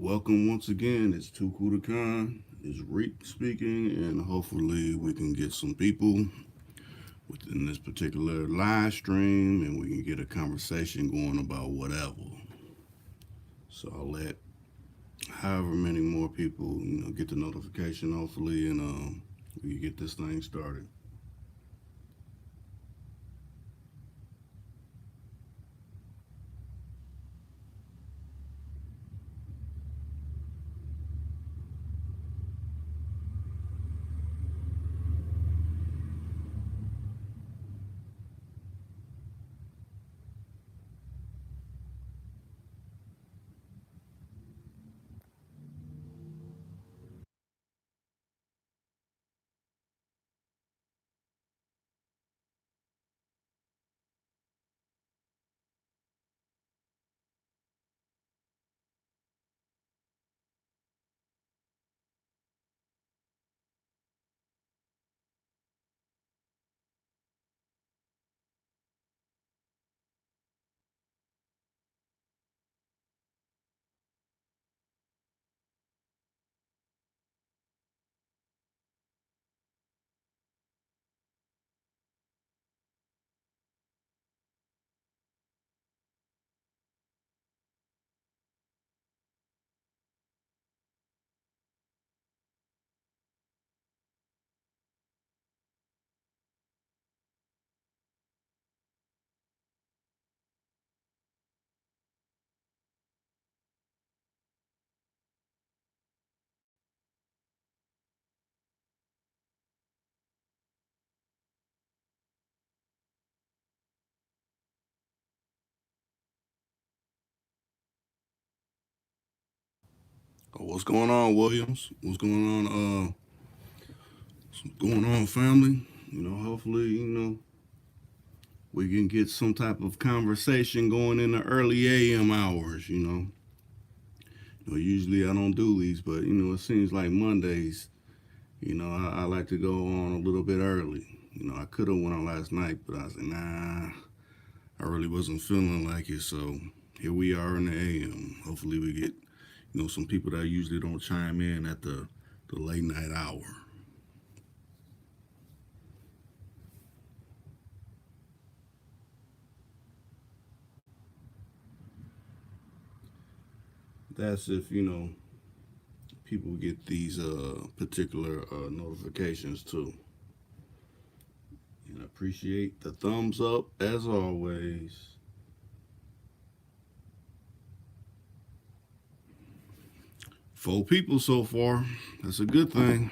Welcome once again. It's Too Cool to Con. It's Reek speaking, and hopefully we can get some people within this particular live stream, and we can get a conversation going about whatever. So I'll let however many more people get the notification, hopefully, and we can get this thing started. What's going on, Williams? What's going on? What's going on, family? Hopefully, we can get some type of conversation going in the early AM hours. Usually I don't do these, but it seems like Mondays. I like to go on a little bit early. I could have went on last night, but I was like, nah, I really wasn't feeling like it. So here we are in the AM. Hopefully we get some people that usually don't chime in at the late night hour. That's if people get these particular notifications too. And I appreciate the thumbs up as always. 4 people so far. That's a good thing.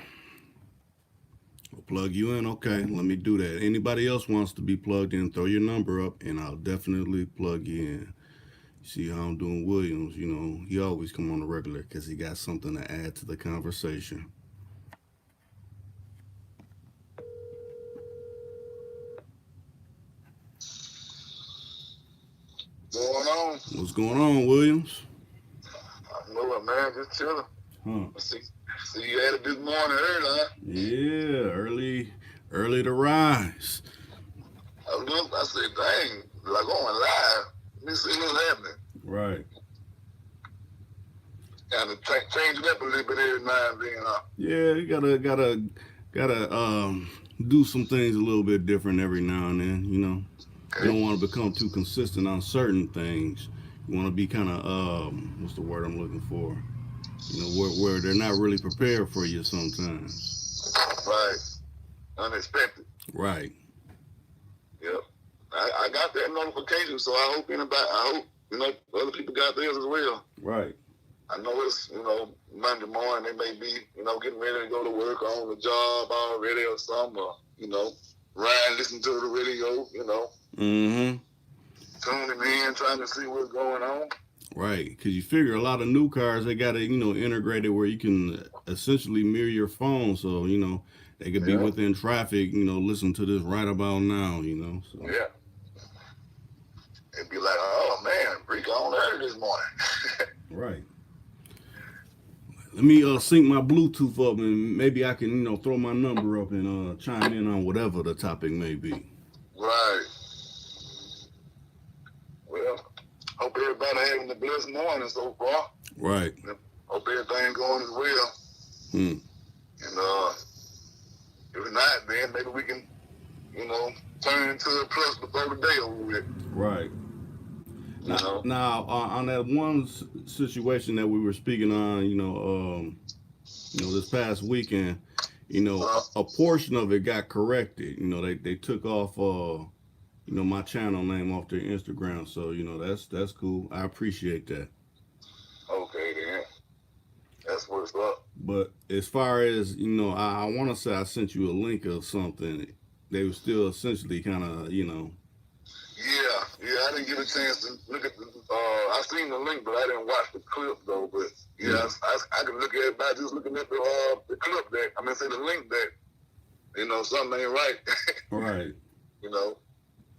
I'll plug you in. Okay, let me do that. Anybody else wants to be plugged in, throw your number up and I'll definitely plug you in. See how I'm doing Williams, he always come on the regular because he got something to add to the conversation. Going on? What's going on, Williams? I know it, man. Just chilling. See you at it this morning early, huh? Yeah, early to rise. I looked, I said, dang, like going live. Let me see what's happening. Right. Kind of change it up a little bit every now and then, huh? Yeah, you gotta do some things a little bit different every now and then, Okay. You don't want to become too consistent on certain things. You want to be kind of what's the word I'm looking for? Where they're not really prepared for you sometimes. Right. Unexpected. Right. Yep. I got that notification, so I hope other people got theirs as well. Right. I know it's, Monday morning, they may be, getting ready to go to work or on the job already or something, or, riding, listening to the radio, Mm-hmm. tuning in, trying to see what's going on. Right, because you figure a lot of new cars, they got to, integrate it where you can essentially mirror your phone. So, they could be within traffic, listen to this right about now, So. Yeah. It'd be like, oh, man, Rick on early this morning. Right. Let me sync my Bluetooth up and maybe I can, throw my number up and chime in on whatever the topic may be. Right. Well, hope everybody having a blessed morning so far. Right. hope everything going as well. Hmm. And if not, then maybe we can, turn into a plus before the day over with. Right. You know. Now on that one situation that we were speaking on, this past weekend, a portion of it got corrected. They took off, my channel name off their Instagram. So that's cool. I appreciate that. Okay, then. That's what's up. But as far as I want to say I sent you a link of something. They were still essentially kind of Yeah, I didn't get a chance to look at the. I seen the link, but I didn't watch the clip though. But yeah, I can look at it by just looking at the clip that say the link that something ain't right. Right.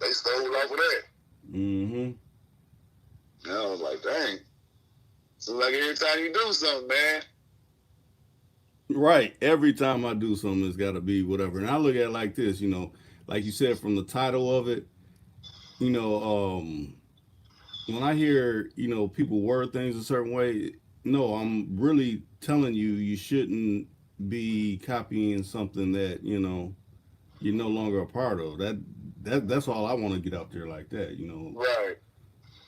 They stole off of that. Mm-hmm. And I was like, dang. So like every time you do something, man. Right. Every time I do something, it's got to be whatever. And I look at it like this, like you said, from the title of it, when I hear, people word things a certain way, no, I'm really telling you shouldn't be copying something that, you're no longer a part of. That's all I want to get out there like that, Right.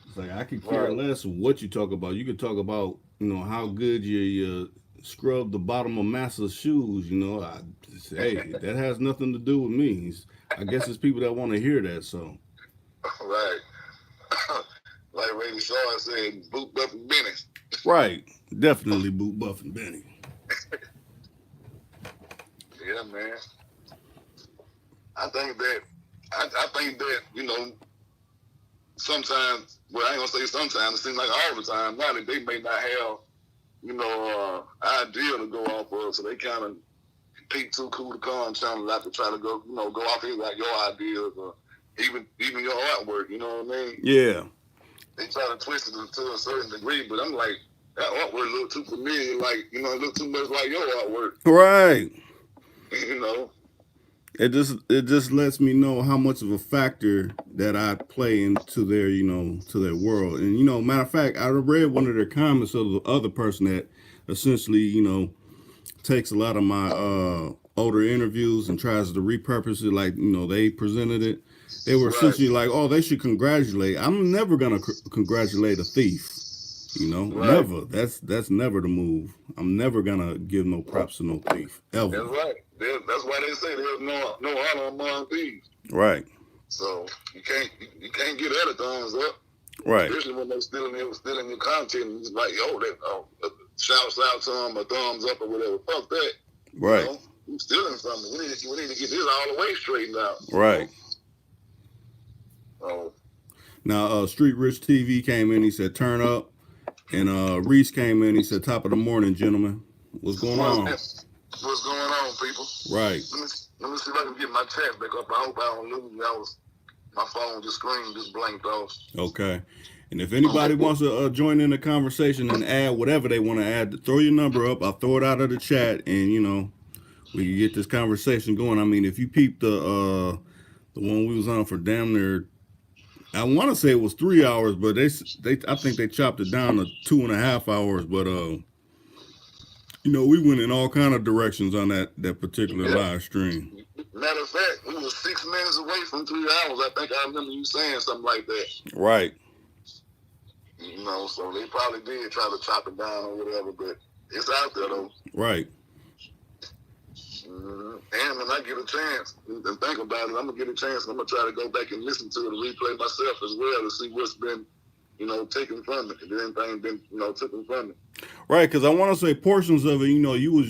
It's like I could care less what you talk about. You could talk about, how good you scrub the bottom of Massa's shoes. Hey, that has nothing to do with me. I guess it's people that want to hear that. So. Right. Like Randy Shaw said, boot Buff and Benny. Right. Definitely boot Buff and Benny. Yeah, man. I think that sometimes, well, I ain't gonna say sometimes, it seems like all the time now that they may not have, idea to go off of, so they kind of peek too cool to come channel like to try to go off here like your ideas or even your artwork, you know what I mean? Yeah. They try to twist it to a certain degree, but I'm like, that artwork look too familiar, like, it look too much like your artwork. Right. It just lets me know how much of a factor that I play into their, to their world. And, matter of fact, I read one of their comments of the other person that essentially, takes a lot of my older interviews and tries to repurpose it like, they presented it. They were essentially like, oh, they should congratulate. I'm never going to congratulate a thief. Never. That's never the move. I'm never going to give no props to no thief, ever. That's right. That's why they say there's no honor among thieves. Right. So you can't get other thumbs up. Right. Especially when they're stealing your content. It's like, shouts out to them, a thumbs up or whatever. Fuck that. Right. You stealing something. We need to get this all the way straightened out. Right. Oh. Now, Street Rich TV came in. He said, "Turn up," and Reese came in. He said, "Top of the morning, gentlemen. What's going on?" What's going on, people? Right. Let me see if I can get my chat back up. I hope I don't lose it. My phone screen just blanked off. Okay. And if anybody wants to join in the conversation and add whatever they want to add, throw your number up. I'll throw it out of the chat, and we can get this conversation going. I mean, if you peep the one we was on for damn near, I want to say it was 3 hours, but I think they chopped it down to 2.5 hours. But we went in all kind of directions on that particular live stream. Matter of fact, we were 6 minutes away from 3 hours. I think I remember you saying something like that. Right. So they probably did try to chop it down or whatever, but it's out there though. Right. Mm-hmm. And when I get a chance and think about it, I'm gonna get a chance. I'm gonna try to go back and listen to it and replay myself as well to see what's been, taken from it. If anything been, taken from it. Right, because I want to say portions of it, you was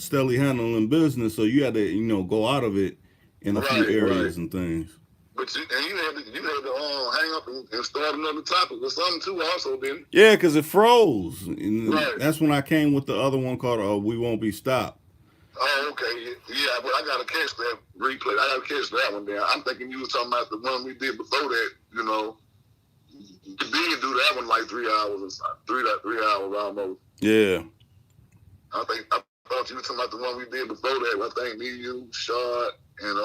steadily handling business, so you had to, go out of it in a few areas and things. But you had to hang up and start another topic or something too, also, didn't you? Yeah, because it froze. And that's when I came with the other one called "We Won't Be Stopped." Oh, okay. Yeah, but I gotta catch that replay. I gotta catch that one there. I'm thinking you was talking about the one we did before that. You did do that one like 3 hours or 3 hours almost. Yeah. I thought you were talking about the one we did before that. I think me, you, Shard, and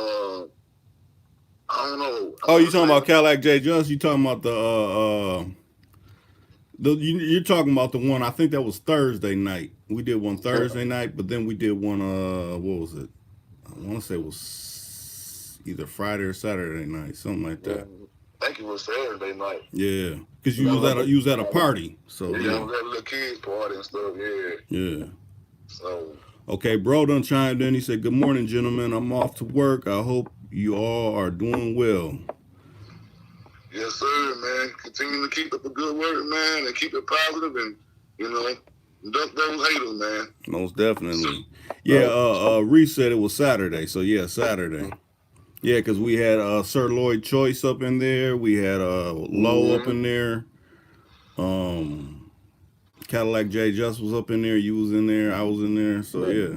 I don't know. Oh, you talking about Cadillac J. Johnson? You talking about the You're talking about the one, I think that was Thursday night. We did one Thursday night, but then we did one, what was it? I want to say it was either Friday or Saturday night, something like that. I think it was Saturday night. Yeah, because you was at a party. So yeah, I was at a little kids party and stuff. Yeah. Yeah. So. Okay, bro done chimed in. He said, "Good morning, gentlemen. I'm off to work. I hope you all are doing well." Yes, sir, man. Continue to keep up the good work, man, and keep it positive, and dump those haters, man. Most definitely. Yeah. Reese said it was Saturday, so yeah, Saturday. Yeah, because we had Sir Lloyd Choice up in there. We had Lowe up in there. Cadillac J Just was up in there. You was in there. I was in there. So yeah.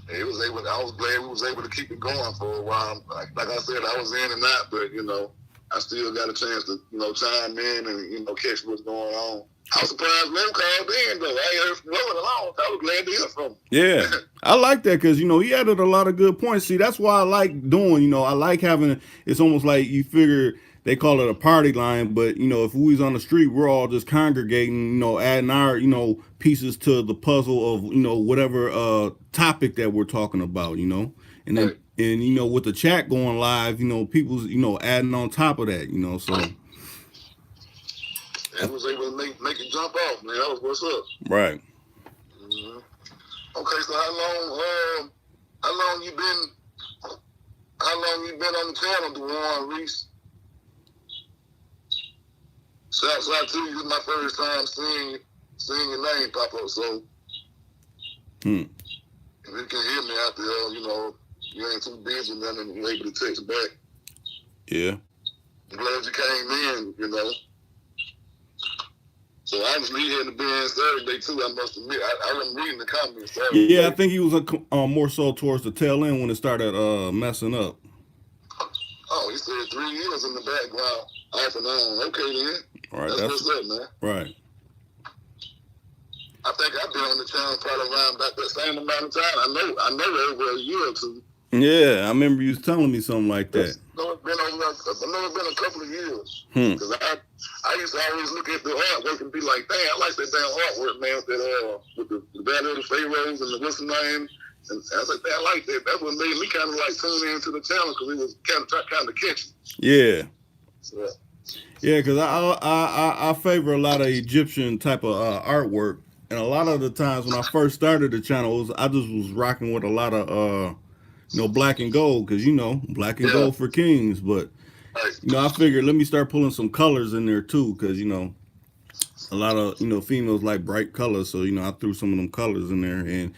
I was glad we was able to keep it going for a while. Like I said, I was in and out, but I still got a chance to chime in and catch what's going on. I was surprised Lem called in though. I ain't heard from Lem in a long time. I was glad to hear from him. Yeah, I like that because he added a lot of good points. See, that's why I like doing. I like having. It's almost like you figure they call it a party line, but if we was on the street, we're all just congregating. Adding our pieces to the puzzle of whatever topic that we're talking about. And then and with the chat going live, people's adding on top of that. So. And was able to make it jump off, man. That was what's up. Right. Mm-hmm. Okay, so how long you been on the channel, DeJuan Reese? Shouts out to you. This is my first time seeing your name pop up. So, if you can hear me out there, you ain't too busy, man, and you're able to text back. Yeah. I'm glad you came in. So obviously he had to be in Saturday too. I must admit, I wasn't reading the comments. Saturday. Yeah, I think he was more so towards the tail end when it started messing up. Oh, he said 3 years in the background, off and on. Okay then. All right, that's what's up, man. Right. I think I've been on the channel probably around about that same amount of time. I know over a year or two. Yeah, I remember you was telling me something like that. I know it's been a couple of years. Because I used to always look at the artwork and be like, "Dang, I like that damn artwork, man, with the Battle of the Pharaohs and the what's the name." And I was like, "Dang, I like that." That's what made me kind of like tune into the channel because it was kind of catchy. Yeah. So, yeah, because I favor a lot of Egyptian type of artwork, and a lot of the times when I first started the channel, I just was rocking with a lot of black and gold, because black and gold for kings. But I figured let me start pulling some colors in there too, because a lot of females like bright colors, so I threw some of them colors in there, and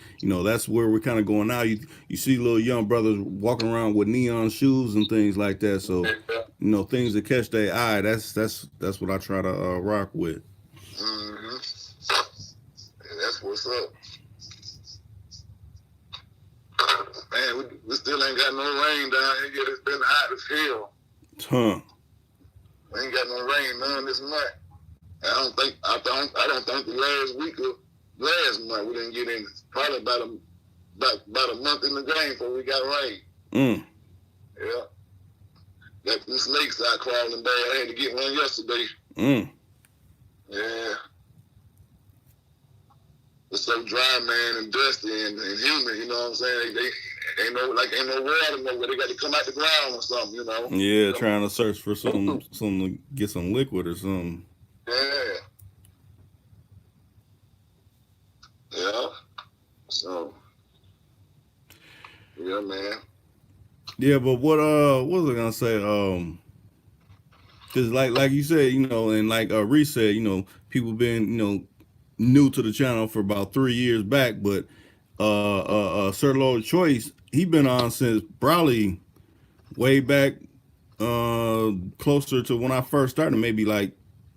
that's where we're kind of going now. You see little young brothers walking around with neon shoes and things like that, so things that catch their eye. That's what I try to rock with. Mm-hmm. Yeah, that's what's up. Man, we still ain't got no rain down here yet. It's been hot as hell. We ain't got no rain none this month. I don't think the last week of last month we didn't get in. Probably about a month in the game before we got rain. Yeah. Got the snakes out crawling bad. I had to get one yesterday. Yeah. It's so dry, man, and dusty and humid. You know what I'm saying? They ain't no water nowhere. They got to come out the ground or something. Yeah, trying to search for something to get some liquid or something. Yeah. So. Yeah, man. Yeah, but what was I gonna say? Cause like you said, and like Reese said, people been new to the channel for about 3 years back, but Sir Lloyd Choice, he been on since probably way back, closer to when I first started, maybe like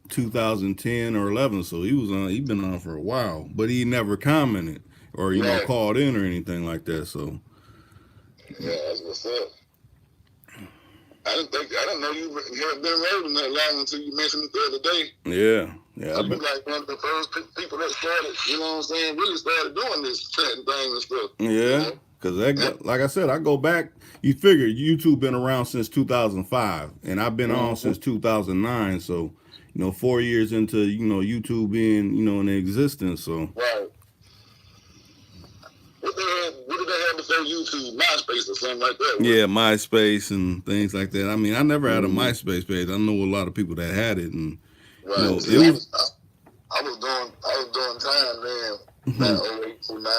2010 or 11. So he been on for a while, but he never commented or called in or anything like that. So yeah, that's what's up. I didn't know you had been rolling that long until you mentioned it the other day. Yeah. I've been like one of the first people that started, really started doing this chatting thing and stuff. Yeah, because like I said, I go back. You figure YouTube been around since 2005, and I've been on since 2009. So, 4 years into, YouTube being, in existence. So Right. What did they have before YouTube? MySpace or something like that? Yeah, MySpace and things like that. I mean, I never had a MySpace page. I know a lot of people that had it, and right. See, it was. I was doing time then, that 08 to 09,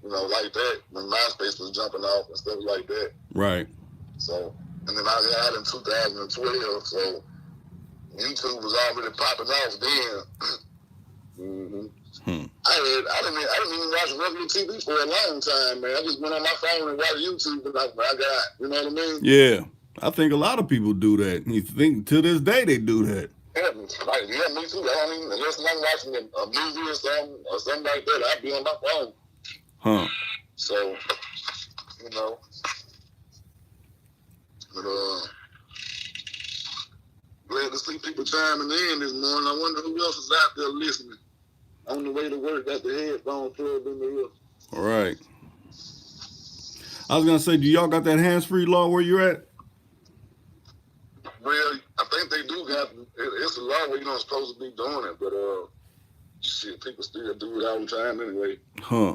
and like that, when MySpace was jumping off and stuff like that. Right. So, and then I got in 2012, so YouTube was already popping off then. I didn't even watch regular TV for a long time, man. I just went on my phone and watched YouTube and I got, you know what I mean? Yeah. I think a lot of people do that. You think to this day they do that. Yeah, me too. I don't even, unless I'm watching a movie or something like that, I'd be on my phone. Huh. So, but glad to see people chiming in this morning. I wonder who else is out there listening. On the way to work, got the headphones plugged in the ear. All right. I was going to say, do y'all got that hands-free law where you're at? Well, I think they do got, it's a law where you're not supposed to be doing it, but shit, people still do it all the time anyway. Huh.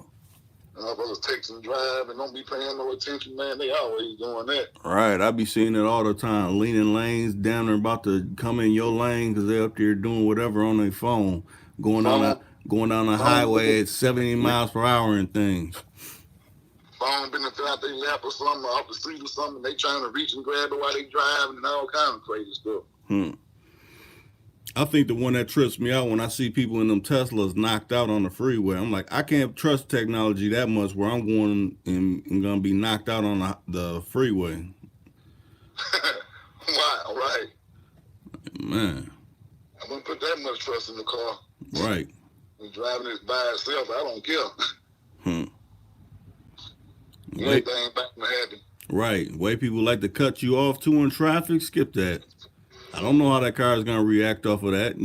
Motherfuckers text and drive and don't be paying no attention, man. They always doing that. Right. I be seeing it all the time. Leaning lanes down there about to come in your lane because they're up there doing whatever on their phone. Going down the highway at 70 miles per hour and things. Phone been out their lap or something, off the street or something. They trying to reach and grab it while they driving and all kind of crazy stuff. I think the one that trips me out when I see people in them Teslas knocked out on the freeway. I'm like, I can't trust technology that much where I'm going and going to be knocked out on the freeway. Wow, right. Man. I wouldn't put that much trust in the car. Right. Driving this by itself, I don't care. Anything back to happen. Right. Way people like to cut you off too in traffic, skip that. I don't know how that car is gonna react off of that.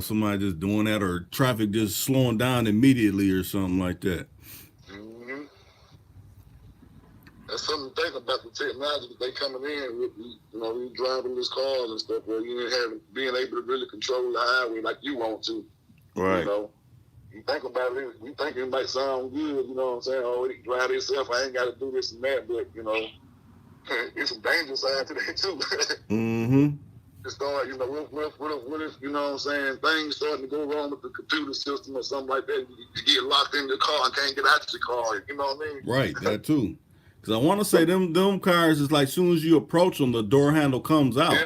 Somebody just doing that or traffic just slowing down immediately or something like that. That's something to think about the technology that they coming in with, these driverless cars and stuff where you ain't being able to really control the highway like you want to. Right. You think about it, you think it might sound good, you know what I'm saying? Oh, it can drive itself, I ain't got to do this and that, but, it's a dangerous side to that, too. It's start, what if, you know what I'm saying, things starting to go wrong with the computer system or something like that, you get locked in the car and can't get out of the car, you know what I mean? Right, that too. Because I want to say them cars is like, as soon as you approach them, the door handle comes out.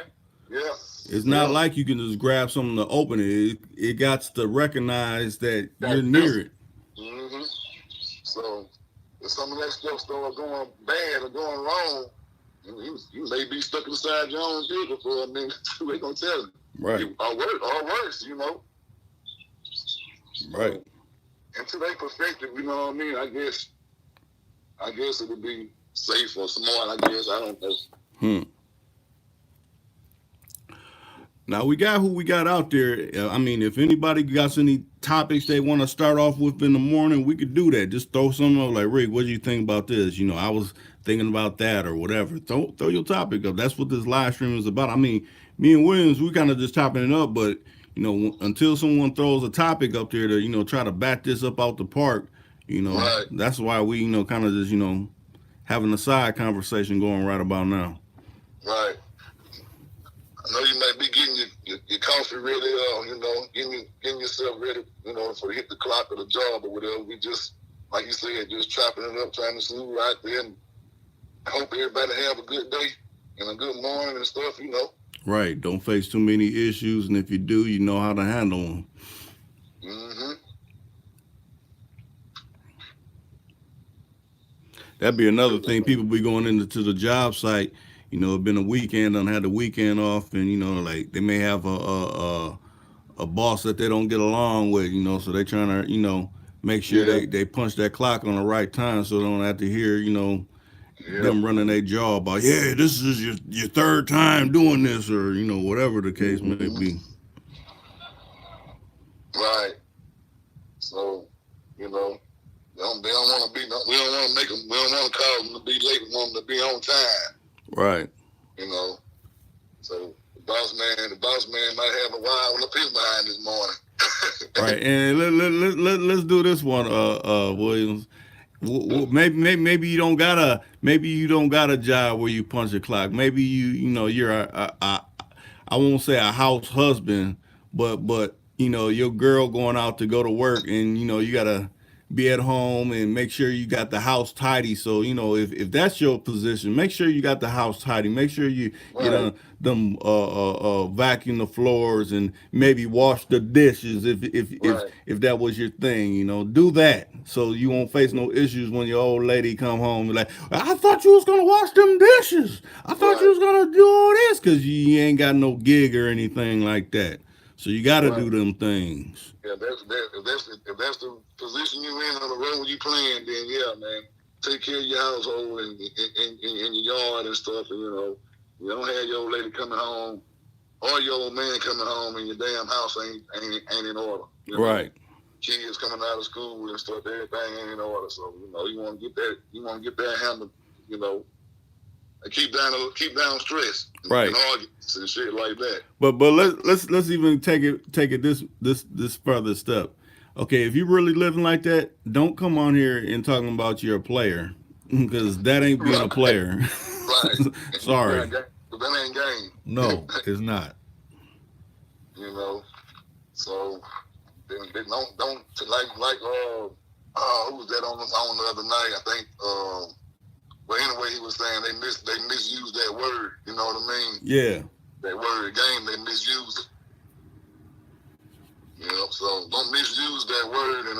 Yeah. It's not like you can just grab something to open it. It got to recognize that you're near it. So if some of that stuff starts going bad or going wrong, you may be stuck inside your own vehicle for a minute. They gonna tell you. Right. Or worse, Right. Until they perfect it, you know what I mean? I guess it would be safe or smart. I guess I don't know. Now we got who we got out there. I mean, if anybody got any topics they want to start off with in the morning, we could do that. Just throw something up like, Rick, what do you think about this? I was thinking about that or whatever. Throw your topic up. That's what this live stream is about. I mean, me and Williams, we kind of just chopping it up, but until someone throws a topic up there to try to bat this up out the park, right. That's why we kind of just having a side conversation going right about now. Right. I know you might be getting your coffee ready, getting yourself ready, for hit the clock or the job or whatever. We just, like you said, just chopping it up, trying to smooth right there. And I hope everybody have a good day and a good morning and stuff, Right. Don't face too many issues, and if you do, you know how to handle them. That'd be another thing. People be going into the job site. It's been a weekend, done had the weekend off, and like they may have a boss that they don't get along with, so they trying to make sure they punch that clock on the right time, so they don't have to hear them running their jaw about this is your third time doing this or whatever the case may be. Right. So they don't want to be. We don't want to make them. We don't want to cause them to be late. We want them to be on time. Right. So The boss man might have a wild one up his behind this morning. Right, and let's do this one, Williams. Maybe you don't got a job where you punch a clock. Maybe you're I won't say a house husband, but your girl going out to go to work, and you gotta be at home and make sure you got the house tidy. So if that's your position, make sure you got the house tidy. Make sure you Right, done them vacuum the floors and maybe wash the dishes right, if that was your thing. Do that so you won't face no issues when your old lady come home and like, I thought you was gonna wash them dishes. I thought you right, was gonna do all this because you ain't got no gig or anything like that. So you got to right. do them things. Yeah, if that's the position you in on the road you playing, then yeah, man, take care of your household and your yard and stuff, and you don't have your old lady coming home or your old man coming home and your damn house ain't in order. Right. Kids coming out of school and stuff, everything ain't in order. So you want to get that handled, you know, and keep down stress Right. and arguments and shit like that. But let's even take it this further step. Okay, if you really living like that, don't come on here and talking about you're a player because that ain't being a Right, player. right. Sorry. That ain't game. No, it's not. you know. So they don't like who was that on the other night? I think but anyway he was saying they misused that word, you know what I mean? Yeah. That word game, they misused it. So don't misuse that word and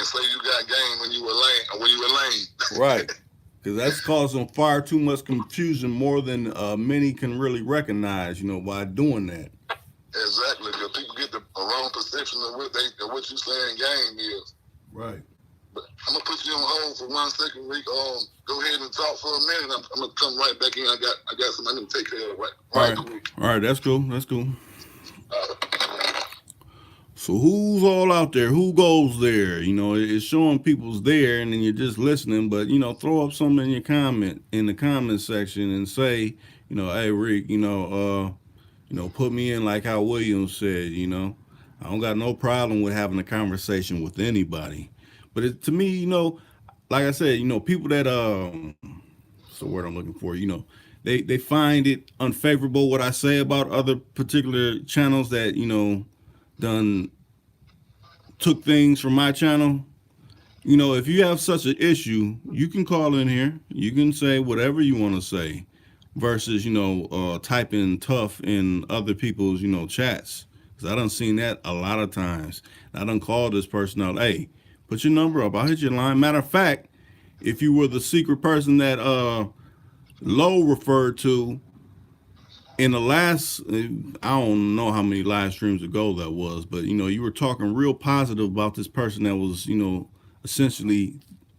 say you got game when you were lame. Right. Because that's causing far too much confusion more than many can really recognize, by doing that. Exactly, because people get the wrong perception of what you saying game is. Right. But I'm gonna put you on hold for 1 second, Rick. Go ahead and talk for a minute. I'm gonna come right back in. I got something I need to take care of right quick. All right, that's cool. That's cool. Uh, So who's all out there? Who goes there? It's showing people's there, and then you're just listening. But throw up something in the comment section and say, hey Rick, put me in like how Williams said. I don't got no problem with having a conversation with anybody. But to me, like I said, people that what's the word I'm looking for? They find it unfavorable what I say about other particular channels that done took things from my channel. If you have such an issue, you can call in here. You can say whatever you want to say versus, typing tough in other people's, chats. Because I done seen that a lot of times. I done called this person out, hey, put your number up. I'll hit your line. Matter of fact, if you were the secret person that Lowe referred to, in the last, I don't know how many live streams ago that was, but you were talking real positive about this person that was, essentially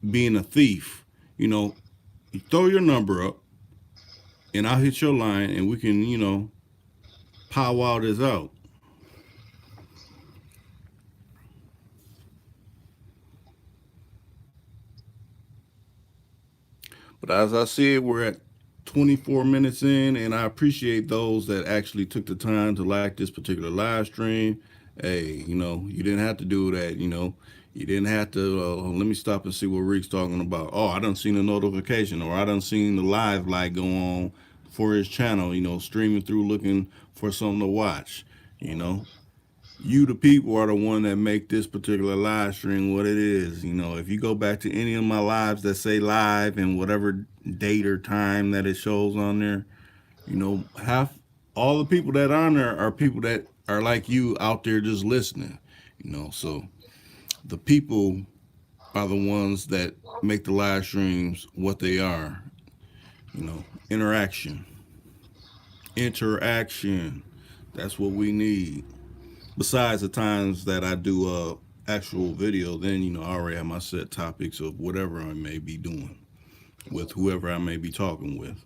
being a thief. You throw your number up, and I'll hit your line, and we can, powwow this out. But as I said, we're at 24 minutes in, and I appreciate those that actually took the time to like this particular live stream. Hey, you didn't have to do that. You didn't have to. Let me stop and see what Rick's talking about. Oh, I done seen a notification, or I done seen the live light go on for his channel. Streaming through looking for something to watch. You the people are the one that make this particular live stream what it is. If you go back to any of my lives that say live and whatever date or time that it shows on there, half all the people that are on there are people that are like you out there just listening. So the people are the ones that make the live streams what they are. Interaction. Interaction. That's what we need. Besides the times that I do actual video, then I already have my set topics of whatever I may be doing with whoever I may be talking with.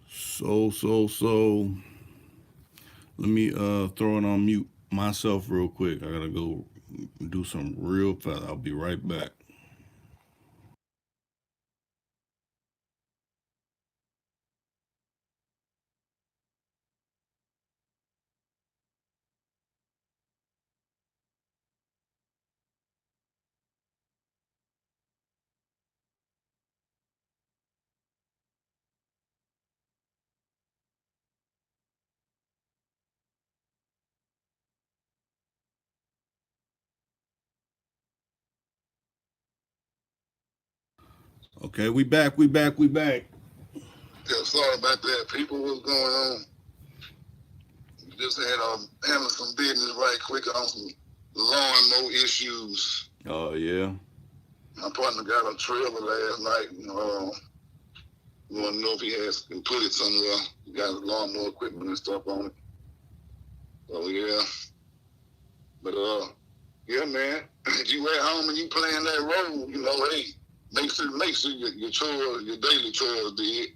So let me throw it on mute myself real quick. I gotta go do some real fast. I'll be right back. Okay, we back. Yeah, sorry about that. People, what's going on? Just had handling some business right quick on some lawnmower issues. Oh, yeah. My partner got a trailer last night. You want to know if he can put it somewhere. He got lawnmower equipment and stuff on it. So, yeah. But, yeah, man, if you at home and you playing that role, hey, make sure your chores, your daily chores did.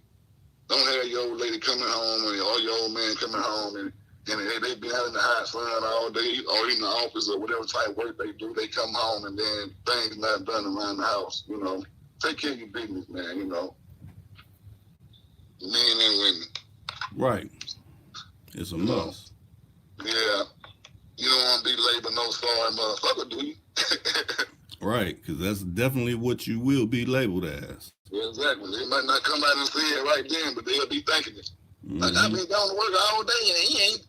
Don't have your old lady coming home or your old man coming home and they been out in the hot sun all day or in the office or whatever type of work they do. They come home and then things not done around the house, Take care of your business, man, Men and women. Right. It's a must. Yeah. You don't want to be labeled no sorry motherfucker, do you? Right, because that's definitely what you will be labeled as. Yeah, exactly. They might not come out and say it right then, but they'll be thinking it. Like, I've been going to work all day and he ain't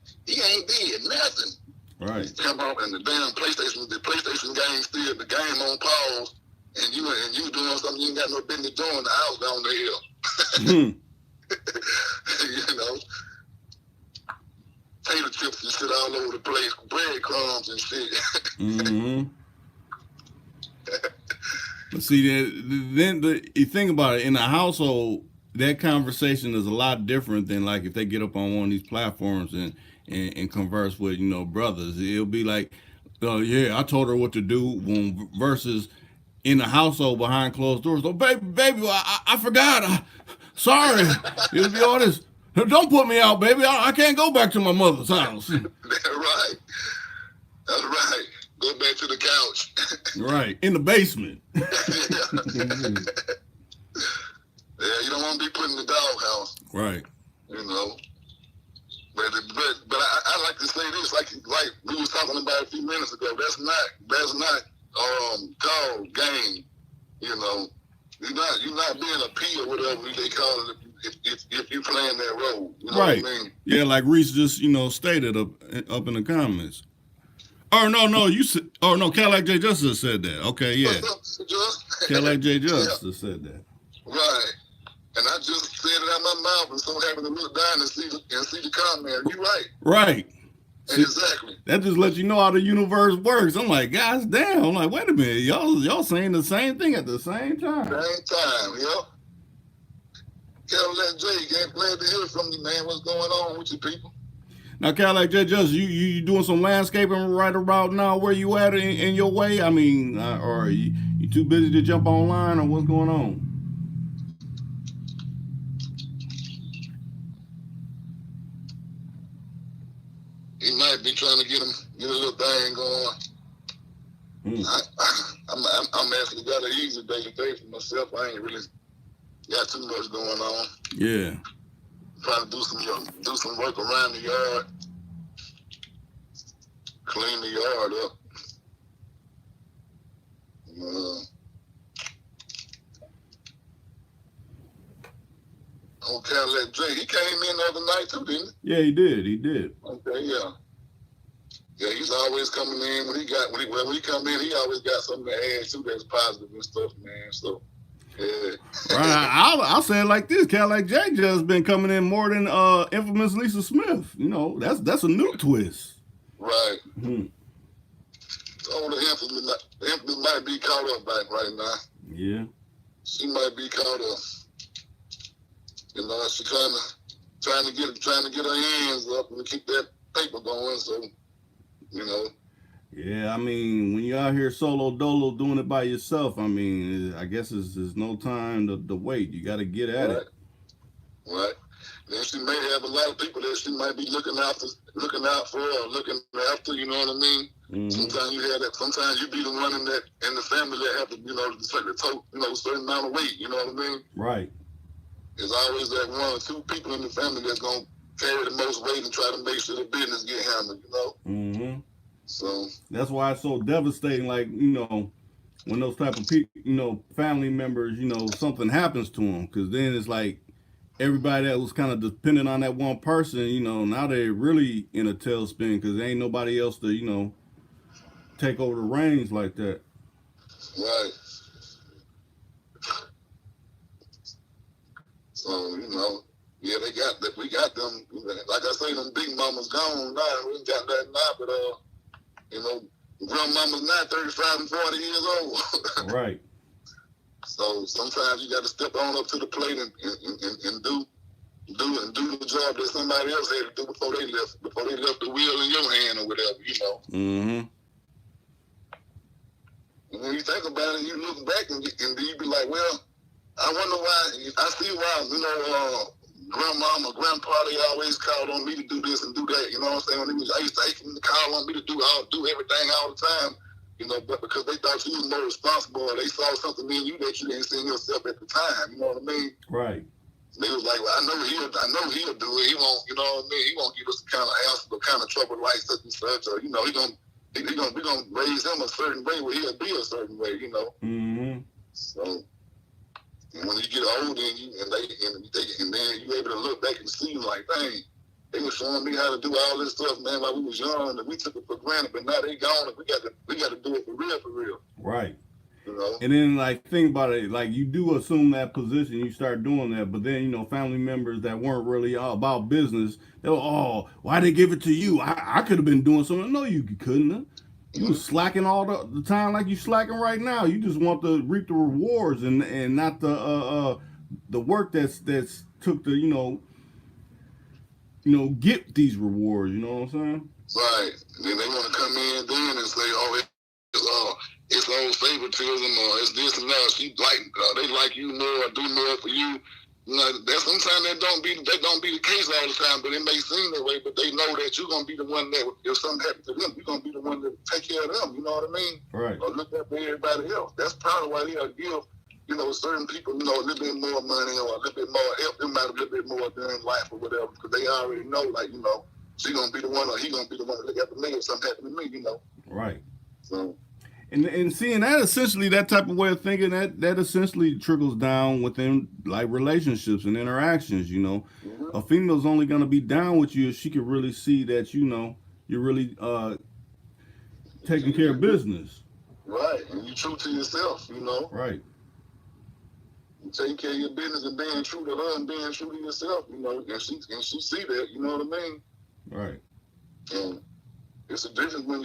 did nothing. Right. Come on, and the damn PlayStation game still, the game on pause, and you doing something you ain't got no business doing, the house down the hill. Potato chips and shit all over the place, breadcrumbs and shit. But see, then you think about it, in a household, that conversation is a lot different than like if they get up on one of these platforms and converse with, brothers. It'll be like, oh, yeah, I told her what to do, versus in the household behind closed doors. Oh, baby, I forgot. Sorry. It'll be all this. Don't put me out, baby. I can't go back to my mother's house. That's right. That's right. Go back to the couch. Right. In the basement. Yeah, you don't want to be put in the doghouse. Right. But I like to say this, like we was talking about a few minutes ago. That's not called game. You're not being a P or whatever they call it if you playing that role. You know right. what I mean? Yeah, like Reese just stated up in the comments. Oh no, you said. Oh no, Cadillac J Justice said that. Okay, yeah. Cadillac J Justice said that. Right. And I just said it out my mouth and so happened to look down and see the comment. You right. Right. Exactly. That just lets you know how the universe works. I'm like, guys, damn. I'm like, wait a minute, y'all saying the same thing at the same time. Same time, yeah. Cadillac J, glad to hear from you, man. What's going on with you people? Now, Cadillac J, just you doing some landscaping right about now? Where you at in your way? I mean, or are you too busy to jump online, or what's going on? He might be trying to get a little thing going. I'm actually got an easy day today for myself. I ain't really got too much going on. Yeah. Trying to do some work around the yard, clean the yard up. Cadillac J, he came in the other night too, didn't he? Yeah, he did. Okay, yeah. Yeah, he's always coming in. When he come in, he always got something to add too that's positive and stuff, man. So, yeah. Right, I'll say it like this: Cadillac J just been coming in more than infamous Lisa Smith. That's a new twist. Right. So the infamous might be caught up back right now. Yeah. She might be caught up. She's trying to get her hands up and keep that paper going. So, Yeah, I mean, when you're out here solo dolo doing it by yourself, I mean, I guess there's no time to wait. You got to get at it. Right. Then she may have a lot of people that she might be looking out for, or looking after. You know what I mean? Mm-hmm. Sometimes you have that. Sometimes you be the one in the family that have to, certain amount of weight. You know what I mean? Right. There's always that one or two people in the family that's gonna carry the most weight and try to make sure the business get handled. Mm-hmm. So that's why it's so devastating. Like, when those type of people, family members, something happens to them, because then it's like everybody that was kind of dependent on that one person, now they're really in a tailspin because there ain't nobody else to, take over the reins like that. Right. So, yeah, they got that. We got them. Like I say, them big mamas gone now. We ain't got that now, but grandmamas now 35 and 40 years old. Right. So sometimes you got to step on up to the plate and do the job that somebody else had to do before they left the wheel in your hand or whatever, Mm-hmm. And when you think about it, you look back and you be like, well, I wonder why. I see why, grandmama, grandpa, they always called on me to do this and do that. You know what I'm saying? I used to ask them to call on me to do everything all the time. But because they thought you was more responsible, or they saw something in you that you didn't see in yourself at the time. You know what I mean? Right. They was like, well, I know he'll do it. He won't, you know what I mean? He won't give us the kind of answer, the kind of trouble like such and such, or we gonna raise him a certain way where he'll be a certain way, Mm-hmm. So, and when you get older and then you able to look back and see like, dang, they were showing me how to do all this stuff, man, while we was young, and we took it for granted, but now they gone, and we got to do it for real. Right. And then, like, think about it, like, you do assume that position, you start doing that, but then, family members that weren't really all about business, they were, oh, why they give it to you? I could have been doing something. No, you couldn't have. You was slacking all the time like you slacking right now. You just want to reap the rewards and not the work that's took to, get these rewards, you know what I'm saying? Right. And then they want to come in then and say, oh, it's old favoritism, or it's this and that. They like you more, or do more for you. That sometimes that don't be the case all the time, but it may seem that way. But they know that you're gonna be the one that, if something happens to them, you're gonna be the one that take care of them. You know what I mean? Right. Or look after everybody else. That's probably why they'll give, certain people, a little bit more money, or a little bit more, help them out a little bit more during life or whatever, because they already know, like, she gonna be the one, or he gonna be the one to look after me if something happen to me. Right. So. And seeing that, essentially, that type of way of thinking, that essentially trickles down within, like, relationships and interactions, Mm-hmm. A female's only going to be down with you if she can really see that, you're really taking care of business. Right, and you true to yourself, Right. You taking care of your business and being true to her and being true to yourself, and she see that, you know what I mean? Right. And it's a difference when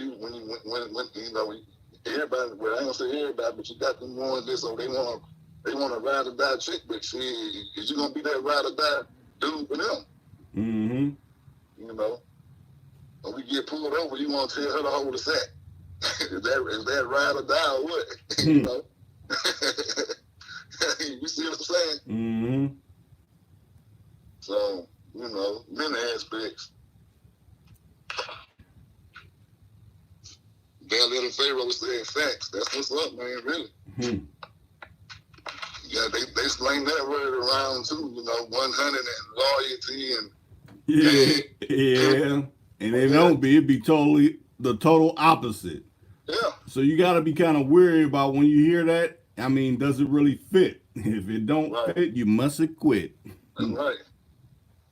everybody, well, I ain't gonna say everybody, but you got them ones that, so they want to ride or die chick, but is you gonna be that ride or die dude for them? Mm-hmm. When we get pulled over, you want to tell her to hold the sack. is that ride or die or what? You see what I'm saying? Mm-hmm. So, many aspects. That little Pharaoh said facts. That's what's up, man, really. Mm-hmm. Yeah, they slang that word around too, 100 and loyalty and Yeah. And it'd be totally the total opposite. Yeah. So you got to be kind of weary about when you hear that. I mean, does it really fit? If it don't fit, you must have quit. That's right.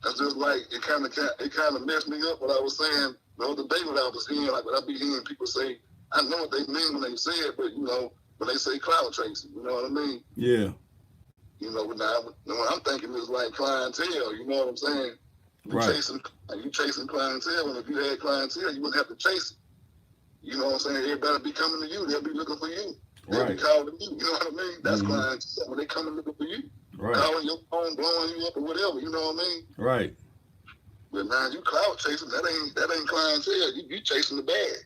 That's just like it kind of messed me up what I was saying the other day when I was hearing, like what I be hearing people say. I know what they mean when they say it, but when they say cloud chasing, you know what I mean? Yeah. When I'm thinking it's like clientele, you know what I'm saying? You chasing clientele, and if you had clientele, you wouldn't have to chase it. You know what I'm saying? Everybody be coming to you, they'll be looking for you. They'll be calling you, you know what I mean? That's clientele when they coming looking for you. Right. Calling your phone, blowing you up or whatever, you know what I mean? Right. But now you cloud chasing, that ain't clientele. You chasing the bag.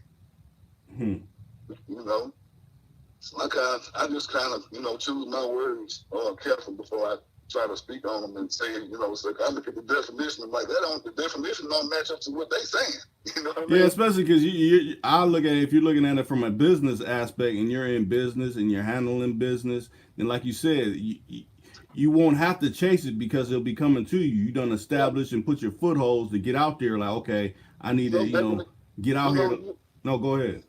So I just kind of, choose my words careful before I try to speak on them and say, so I look at the definition and like the definition don't match up to what they saying. You know what I mean? Yeah, especially because I look at it, if you're looking at it from a business aspect and you're in business and you're handling business, then like you said, you won't have to chase it because it'll be coming to you. You done establish and put your footholds to get out there. Like, okay, I need to, get out here. No, go ahead.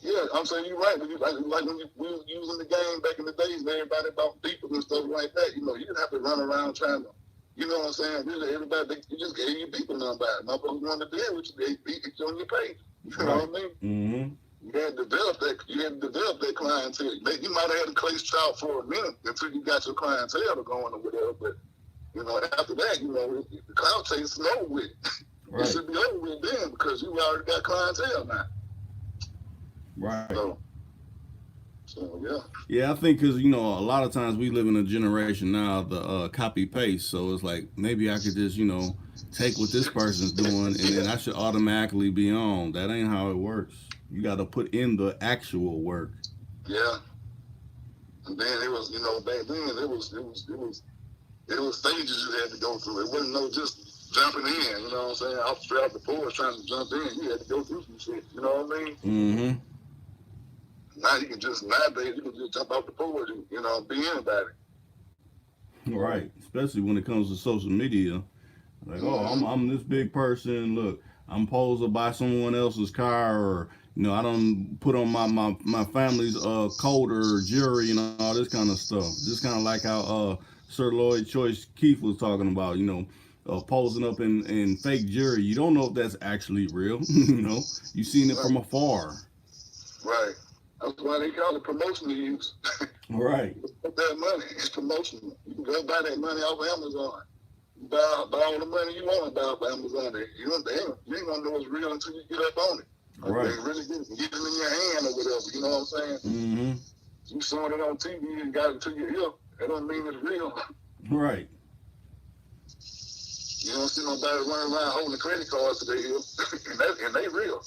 Yeah, I'm saying you're right. When like when we were using the game back in the days, everybody about people and stuff like that. You didn't have to run around trying to, you know what I'm saying? Really, everybody, you just gave your people number. Motherfuckers wanted to deal with you. They beat it on your page. You know what I mean? Mm-hmm. You had to develop that clientele. You might have had a case child for a minute until you got your clientele going or whatever, but You know, after that, you know, the cloud chase is over with. Right. It should be over with then because you already got clientele now. Right. So yeah. Yeah, I think because, you know, a lot of times we live in a generation now, the copy paste. So it's like maybe I could just, you know, take what this person's doing and then I should automatically be on. That ain't how it works. You got to put in the actual work. Yeah. And then it was, you know, back then it was stages you had to go through. It wasn't no just jumping in, you know what I'm saying? Off straight out the porch trying to jump in. You had to go through some shit, you know what I mean? Mm-hmm. Now you can just, nowadays you can just jump off the porch and, you know, be anybody. Right. Especially when it comes to social media. Like, oh, I'm this big person. Look, I'm posed to buy someone else's car, or you know, I don't put on my family's coat or jewelry and all this kind of stuff. Just kind of like how Sir Lloyd Choice Keith was talking about. You know, posing up in fake jewelry. You don't know if that's actually real. You know, you seen it from afar. Right. That's why they call it promotional use. Right. That money is promotional. You can go buy that money off of Amazon. Buy all the money you want to buy off Amazon. You ain't gonna know it's real until you get up on it. Right. They really get it in your hand or whatever. You know what I'm saying? Mm-hmm. You saw it on TV and got it to your ear. That don't mean it's real. Right. You don't see nobody running around holding credit cards to their ear, and they real.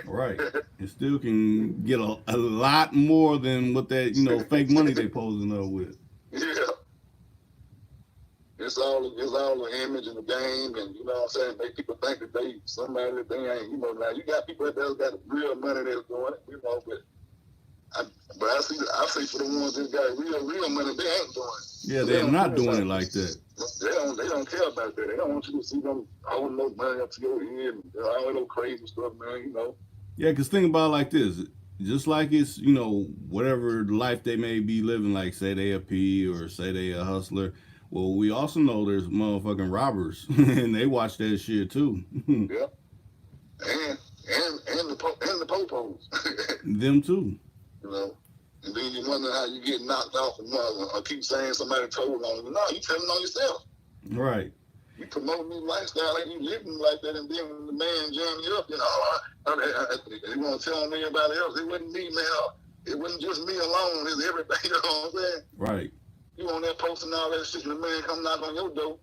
Right. It still can get a lot more than what that, you know, fake money they posing up with. Yeah. It's all the image and the game, and you know what I'm saying. Make people think that they somebody that they ain't. You know, now you got people that got real money that's doing it. You know, but I see for the ones that got real money, they ain't doing it. Yeah, they're not doing it like that. They don't care about that. They don't want you to see them holding no money up to your head and all that crazy stuff, man. You know. Yeah, because think about it like this. Just like it's, you know, whatever life they may be living, like say they a P or say they a hustler. Well, we also know there's motherfucking robbers, and they watch that shit too. Yeah, and the popos. Them too. You know, and then you wonder how you get knocked off and or keep saying somebody told on you. No, you telling on yourself. Right. You promoting this lifestyle like you living like that, and then when the man jam you up, you know, you want to tell on everybody else. It wasn't me, man. It wasn't just me alone. It's everybody. You know what I'm saying? Right. You on there posting all that shit, and the man come knock on your door.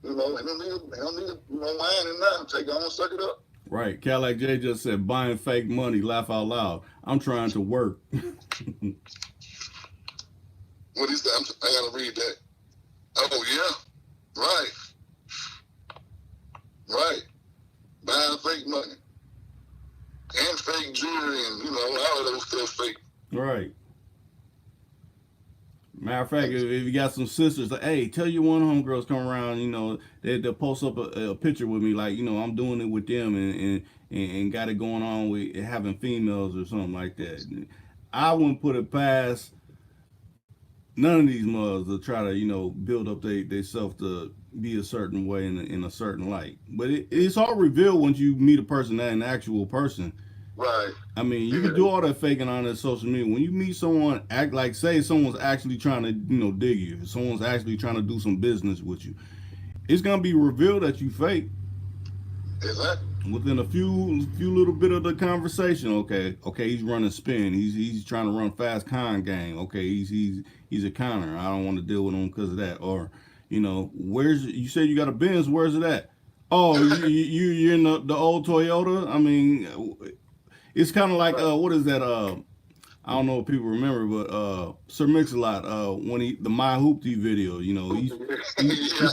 You know, and they don't need you know, whine and nothing. Take it on, suck it up. Right. Cadillac J just said, buying fake money, laugh out loud. I'm trying to work. What is that? I gotta read that. Oh yeah, right. Right. Buying fake money. And fake jewelry and, you know, all of those stuff fake. Right. Matter of fact, if you got some sisters, like, hey, tell your one homegirls come around, you know, they'll post up a picture with me, like, you know, I'm doing it with them and got it going on with having females or something like that. I wouldn't put it past none of these mothers to try to, you know, build up they self to be a certain way in a certain light. But it's all revealed once you meet a person that an actual person. Right. I mean, you can do all that faking on that social media. When you meet someone, act like, say someone's actually trying to, you know, dig you. Someone's actually trying to do some business with you. It's gonna be revealed that you fake. Exactly. Within a few little bit of the conversation. Okay, he's running spin. He's trying to run fast con game. Okay, he's a conner. I don't want to deal with him because of that. Or, you know, you say you got a Benz? Where's it at? Oh, you're in the old Toyota. I mean, it's kind of like what is that? I don't know if people remember, but Sir Mix-a-Lot, when the My Hoopty video, you know, he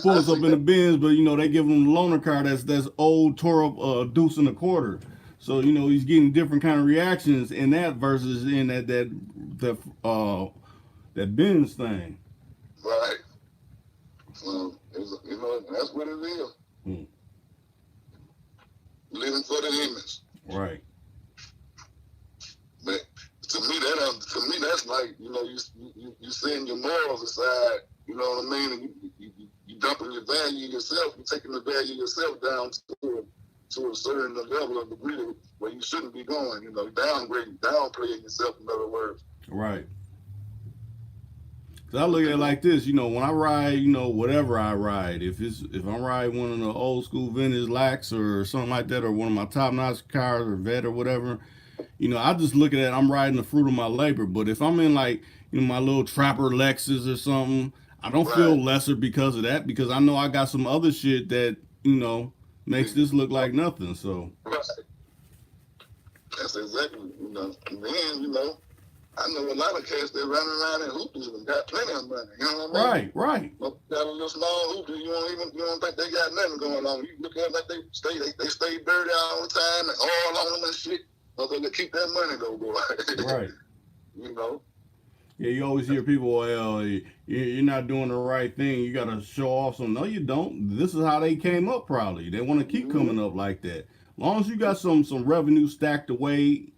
pulls up in the Benz, but you know they give him the loaner car that's old, tore up deuce and a quarter. So you know he's getting different kind of reactions in that versus in that Benz thing. Right. Well, you know that's what it is. Living for the image. Right. But to me, that's like, you know, you setting your morals aside. You know what I mean? And you dumping your value yourself. You're taking the value yourself down to a certain level of degree where you shouldn't be going. You know, downplaying yourself. In other words. Right. Cause I look at it like this, when I ride, whatever I ride, if I'm riding one of the old school vintage Lax or something like that, or one of my top notch cars or Vet or whatever, I just look at it. I'm riding the fruit of my labor. But if I'm in like, my little Trapper Lexus or something, I don't Right. feel lesser because of that because I know I got some other shit that makes this look like nothing. So. Right. That's exactly, And then, I know a lot of cats that run around in hoopers and got plenty of money. You know what I mean? Right. Got a little small hooper, you don't think they got nothing going on. You look at them like they stay dirty all the time and all on them and shit. But they keep that money though, boy. Right. Yeah, you always hear people, well, you're not doing the right thing. You got to show off some. No, you don't. This is how they came up probably. They want to keep coming up like that. As long as you got some revenue stacked away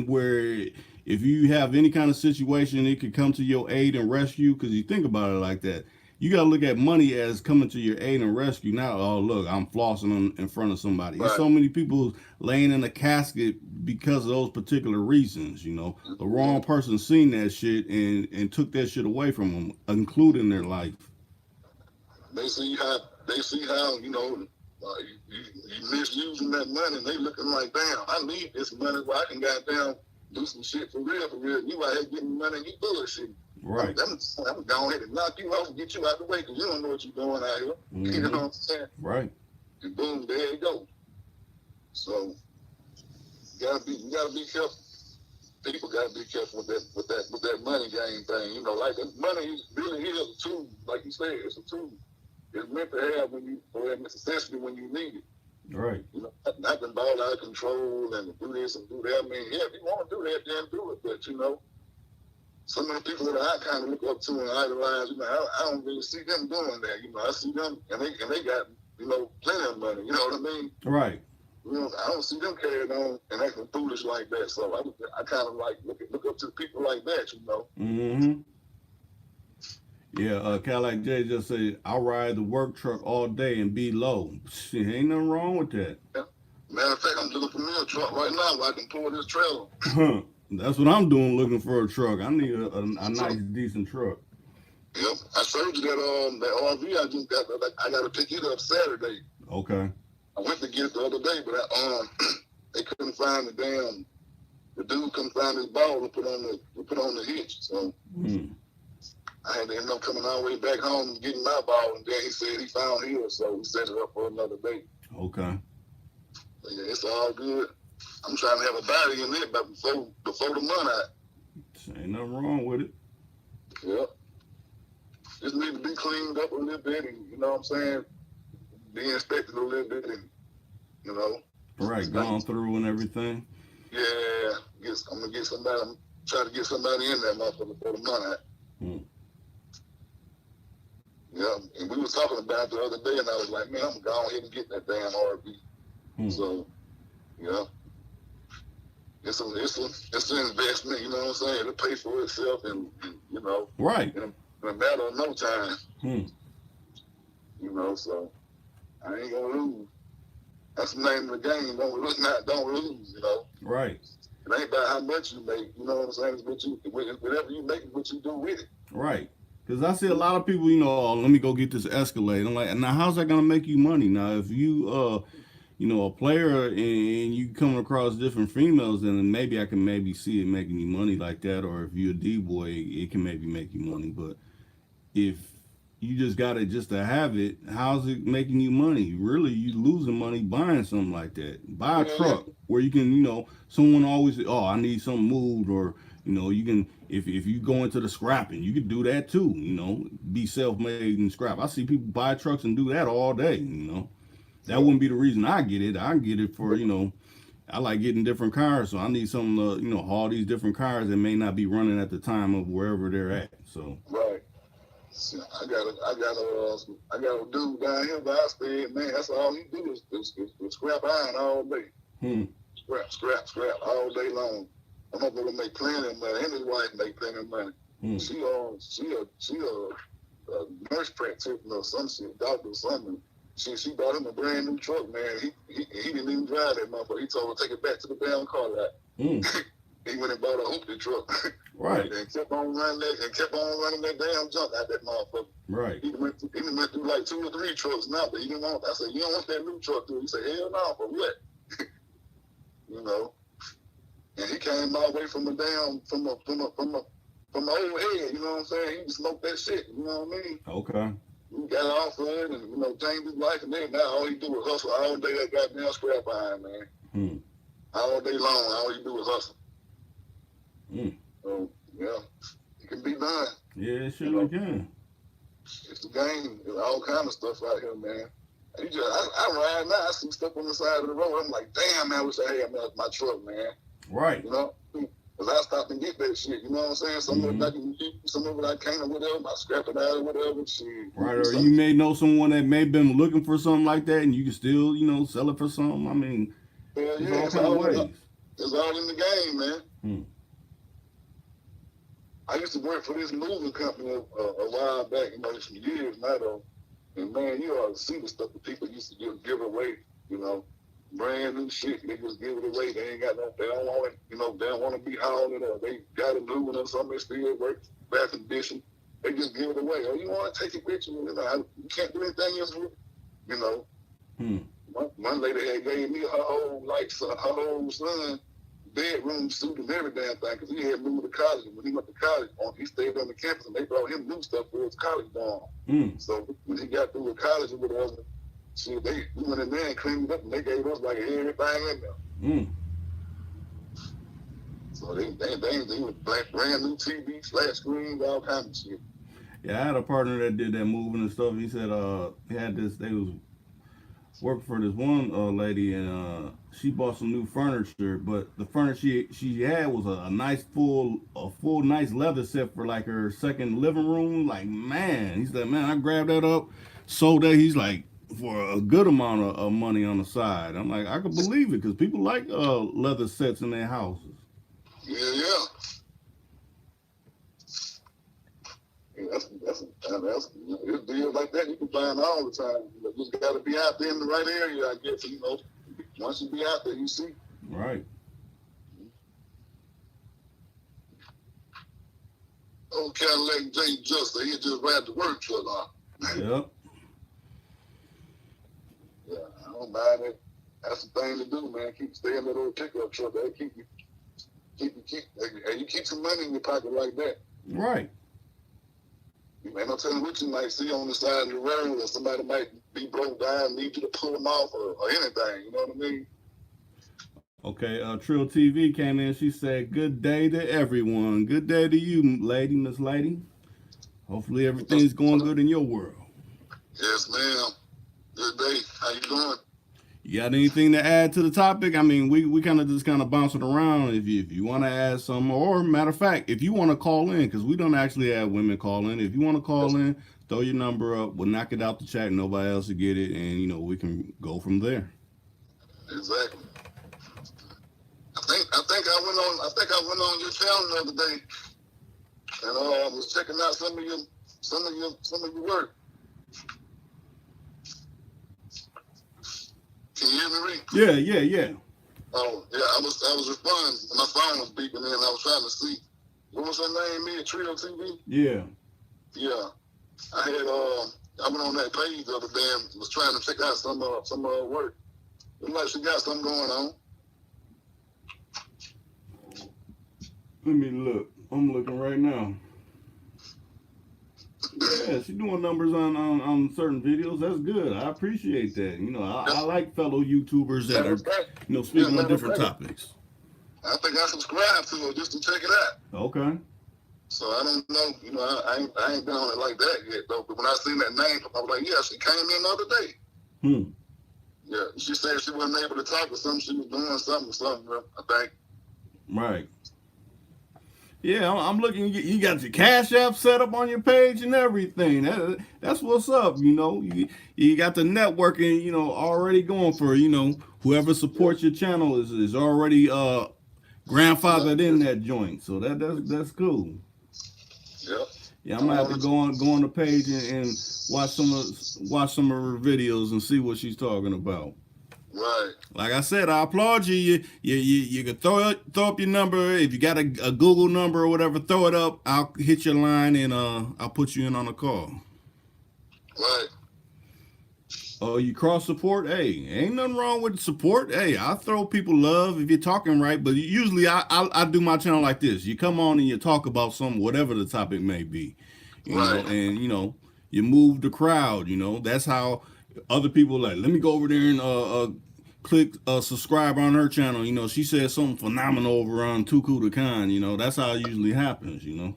where if you have any kind of situation, it could come to your aid and rescue because you think about it like that. You got to look at money as coming to your aid and rescue. Now, oh, look, I'm flossing in front of somebody. Right. There's so many people laying in a casket because of those particular reasons, The wrong person seen that shit and took that shit away from them, including their life. They see how, you misusing that money and they looking like, damn, I need this money where I can goddamn do some shit for real. You out here getting money and you bullshit. Right. I'm going ahead and knock you off and get you out the way because you don't know what you're doing out here. Mm-hmm. You know what I'm saying? Right. And boom, there you go. So you gotta be careful. People gotta be careful with that money game thing. Like the money really is a tool. Like you said, it's a tool. It's meant to have it's essentially when you need it. Right. Not to ball out of control and do this and do that. I mean, yeah, if you want to do that, then do it. But some of the people that I kind of look up to and idolize, I don't really see them doing that. I see them and they got, plenty of money. You know what I mean? Right. I don't see them carrying on and acting foolish like that. So I kind of like look up to people like that. Mm-hmm. Yeah, Cadillac J just said, I ride the work truck all day and be low. Shit, ain't nothing wrong with that. Yeah. Matter of fact, I'm looking for me a truck right now where I can pull this trailer. That's what I'm doing, looking for a truck. I need a nice, decent truck. Yep. I showed you that RV I just got. I got to pick it up Saturday. Okay. I went to get it the other day, but they couldn't find the dude couldn't find his ball to put on the hitch. So I had to end up coming all the way back home and getting my ball, and then he said he found his, so we set it up for another day. Okay. So yeah, it's all good. I'm trying to have a battery in it, but before the month out. Ain't nothing wrong with it. Yep. Just need to be cleaned up a little bit, and you know what I'm saying, be inspected a little bit, and Right, gone through and everything. Yeah, I'm gonna get somebody. I'm trying to get somebody in that motherfucker before the month out. Yeah, and we was talking about it the other day, and I was like, man, I'm gonna go ahead and get that damn RV. So, yeah. It's an investment, you know what I'm saying? It'll pay for itself and right. In a matter of no time. So I ain't gonna lose. That's the name of the game. Don't lose, Right. It ain't about how much you make, you know what I'm saying? It's whatever you make, what you do with it. Right. Because I see a lot of people, oh, let me go get this Escalade. I'm like, now how's that gonna make you money? Now if you a player and you coming across different females, then maybe I can see it making you money like that. Or if you're a D-boy, it can maybe make you money. But if you just got it just to have it, how's it making you money? Really, you losing money buying something like that. Buy a truck where you can, someone always, I need something moved, or, you can, if you go into the scrapping, you can do that too, be self-made and scrap. I see people buy trucks and do that all day, That wouldn't be the reason I get it. I get it for, I like getting different cars, so I need something to, haul these different cars that may not be running at the time of wherever they're at. So right. I got a dude down here by our state, man. That's all he do is scrap iron all day. Scrap all day long. I'm up to make plenty of money. Him and his wife make plenty of money. She a nurse practitioner or some shit, doctor or something. She bought him a brand new truck, man. He didn't even drive that motherfucker. He told her to take it back to the damn car lot. he went and bought a hoopty truck. Right. and kept on running that damn junk out that motherfucker. Right. He went through like 2 or 3 trucks now, but he didn't want. I said, you don't want that new truck, dude. He said, hell no, for what? You know. And he came all the way from an old head. You know what I'm saying? He smoked that shit. You know what I mean? Okay. He got off of it and, changed his life. And then now all he do is hustle all day. That goddamn scrap iron, man. All day long, all he do is hustle. So, yeah, it can be done. Yeah, it surely can. It's the game. There's all kind of stuff out here, man. And I ride now. I see stuff on the side of the road. I'm like, damn, man, I wish I had my truck, man. Right. You know? Because I stopped and get that shit. You know what I'm saying? Some of it I can keep, some of it I can't or whatever. I scrap it out or whatever. Shit. Right. Or you may know someone that may have been looking for something like that and you can still, sell it for something. I mean, it's all in the game, man. I used to work for this moving company a while back, some years now though. And man, you ought to see the stuff that people used to just give away, brand new shit. They just give it away. They ain't got they don't want it, they don't want to be hauled it up. They got a new one or something, they still work, back condition. They just give it away. Oh, you want to take it with you? You can't do anything else with it, One lady had gave me her whole son bedroom suit and every damn thing because he had moved to college. And when he went to college, he stayed on the campus and they brought him new stuff for his college dorm. So when he got through with college or whatever, we went in there and cleaned it up and they gave us like everything in there. So they were brand new TV, flat screens, all kinds of shit. Yeah, I had a partner that did that moving and stuff. He said they was working for this one lady and she bought some new furniture, but the furniture she had was a nice full nice leather set for like her second living room. Like, man, he said, man, I grabbed that up, sold that. He's like, for a good amount of money on the side. I'm like, I could believe it because people like leather sets in their houses. Yeah. That's it's deals like that you can find all the time. You just got to be out there in the right area, I guess. Once you be out there, you see. Right. Old Cadillac J. Juster, he just ran the work truck on. Yep. Yeah, I don't mind it. That's the thing to do, man. Stay in that old pickup truck. That keep some money in your pocket like that. Right. You ain't no telling what you might see on the side of the road, or somebody might be broke down, need you to pull them off, or anything. You know what I mean? Okay, Trill TV came in. She said, "Good day to everyone. Good day to you, Miss Lady. Hopefully everything's going good in your world." Yes, ma'am. Good day. How you doing? You got anything to add to the topic? I mean, we kind of bouncing around. If you want to add some, or matter of fact, if you want to call in, because we don't actually have women call in. If you want to call in, throw your number up. We'll knock it out the chat. Nobody else will get it, and we can go from there. Exactly. I think I went on your channel the other day, and I was checking out some of your work. Can you hear me, Reed? Yeah. Oh, yeah, I was responding. My phone was beeping in. I was trying to see. What was her name? Trio TV? Yeah. Yeah. I went on that page the other day and was trying to check out some work. Looks like she got something going on. Let me look. I'm looking right now. Yeah, she's doing numbers on certain videos. That's good. I appreciate that. I like fellow YouTubers that are speaking on different topics. I think I subscribed to her just to check it out. Okay. So I don't know. I ain't been on it like that yet though. But when I seen that name, I was like, yeah, she came in the other day. Yeah, she said she wasn't able to talk or something. She was doing something. I think. Right. Yeah, I'm looking. You got your Cash App set up on your page and everything. That's what's up. You got the networking. Already going for. Whoever supports your channel is already grandfathered in that joint. So that's cool. Yep. Yeah, I'm gonna have to go on the page and watch some of her videos and see what she's talking about. Right. Like I said, I applaud you. You can throw up your number. If you got a Google number or whatever, throw it up. I'll hit your line and I'll put you in on a call. Right. You cross support. Hey, ain't nothing wrong with support. Hey, I throw people love if you're talking right. But usually I do my channel like this. You come on and you talk about something, whatever the topic may be, Right. and you move the crowd. That's how other people like. Let me go over there and click subscribe on her channel. She said something phenomenal over on Too Cool to Con. That's how it usually happens. Mm-hmm.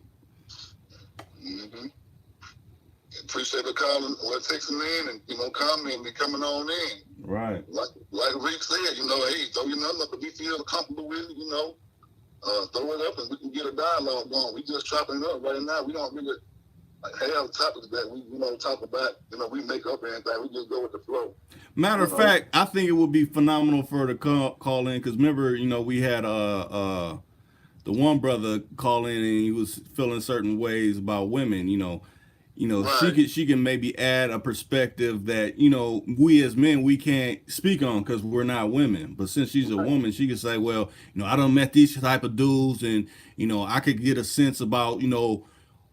Appreciate the calling or texting in and commenting and coming on in. Right. Like Rick said, hey, throw your number up if you feel comfortable with it, throw it up and we can get a dialogue going. We just chopping it up right now. We don't really have topics that we talk about. We make up anything. We just go with the flow. Matter of fact, I think it would be phenomenal for her to call in because remember, we had the one brother call in and he was feeling certain ways about women. Right. She can maybe add a perspective that we as men we can't speak on because we're not women. But since she's a woman, she can say, well, I done met these type of dudes, and I could get a sense about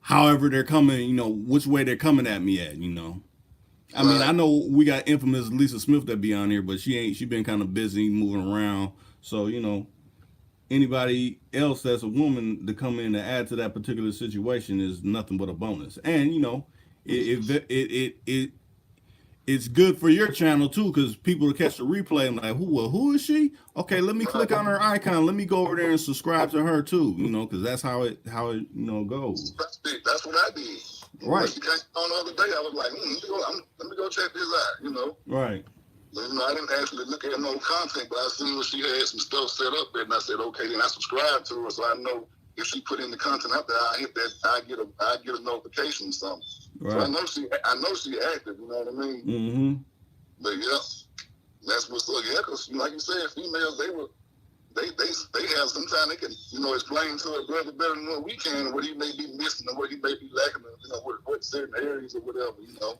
however they're coming, which way they're coming at me at. I mean, I know we got infamous Lisa Smith that be on here, but she been kind of busy moving around. So anybody else that's a woman to come in to add to that particular situation is nothing but a bonus. And it's good for your channel too because people will catch the replay and like, who is she? Okay, let me click on her icon. Let me go over there and subscribe to her too. Because that's how it goes. That's what I did. Right. She came on the other day. I was like, let me go check this out. Right. I didn't actually look at no content, but I seen she had some stuff set up there, and I said, okay, then I subscribe to her, so I know if she put in the content out there, I hit that, I get a notification or something. Right. So I know she active. You know what I mean? Mm-hmm. But yeah, that's what's up. Yeah, because like you said, females they have sometimes they can explain to a brother better than what we can, or what he may be missing, or what he may be lacking, what certain areas or whatever.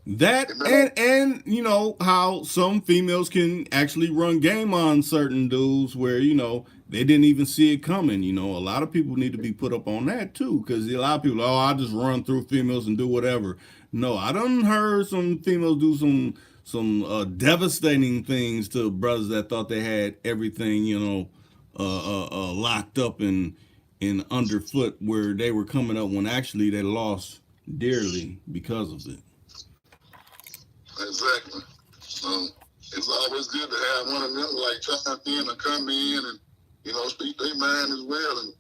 That and how some females can actually run game on certain dudes where they didn't even see it coming. A lot of people need to be put up on that too, because a lot of people, I just run through females and do whatever. No, I done heard some females do some devastating things to brothers that thought they had everything locked up and underfoot where they were coming up when actually they lost dearly because of it. Exactly. It's always good to have one of them like chime in and come in and speak their mind as well, and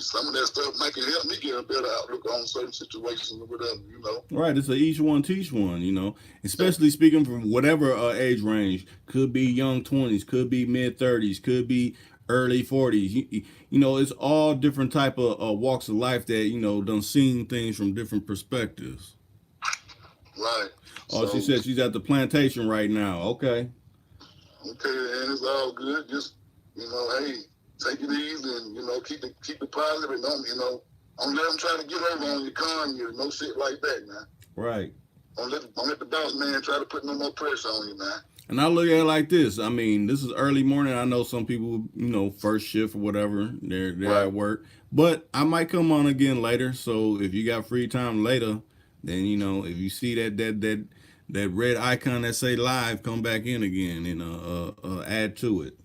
some of that stuff might can help me get a better outlook on certain situations or whatever. Right, it's a each one teach one. Especially speaking from whatever age range. Could be young 20s, could be mid 30s, could be early 40s. It's all different type of walks of life that done seen things from different perspectives. Right. Oh, she said she's at the plantation right now. Okay. Okay, and it's all good. Just hey, take it easy and keep it positive and don't let them try to get over on your con you. No shit like that, man. Right. Don't let the boss man try to put no more pressure on you, man. And I look at it like this. I mean, this is early morning. I know some people, first shift or whatever, they're right at work. But I might come on again later. So if you got free time later, then if you see that red icon that say live, come back in again and add to it.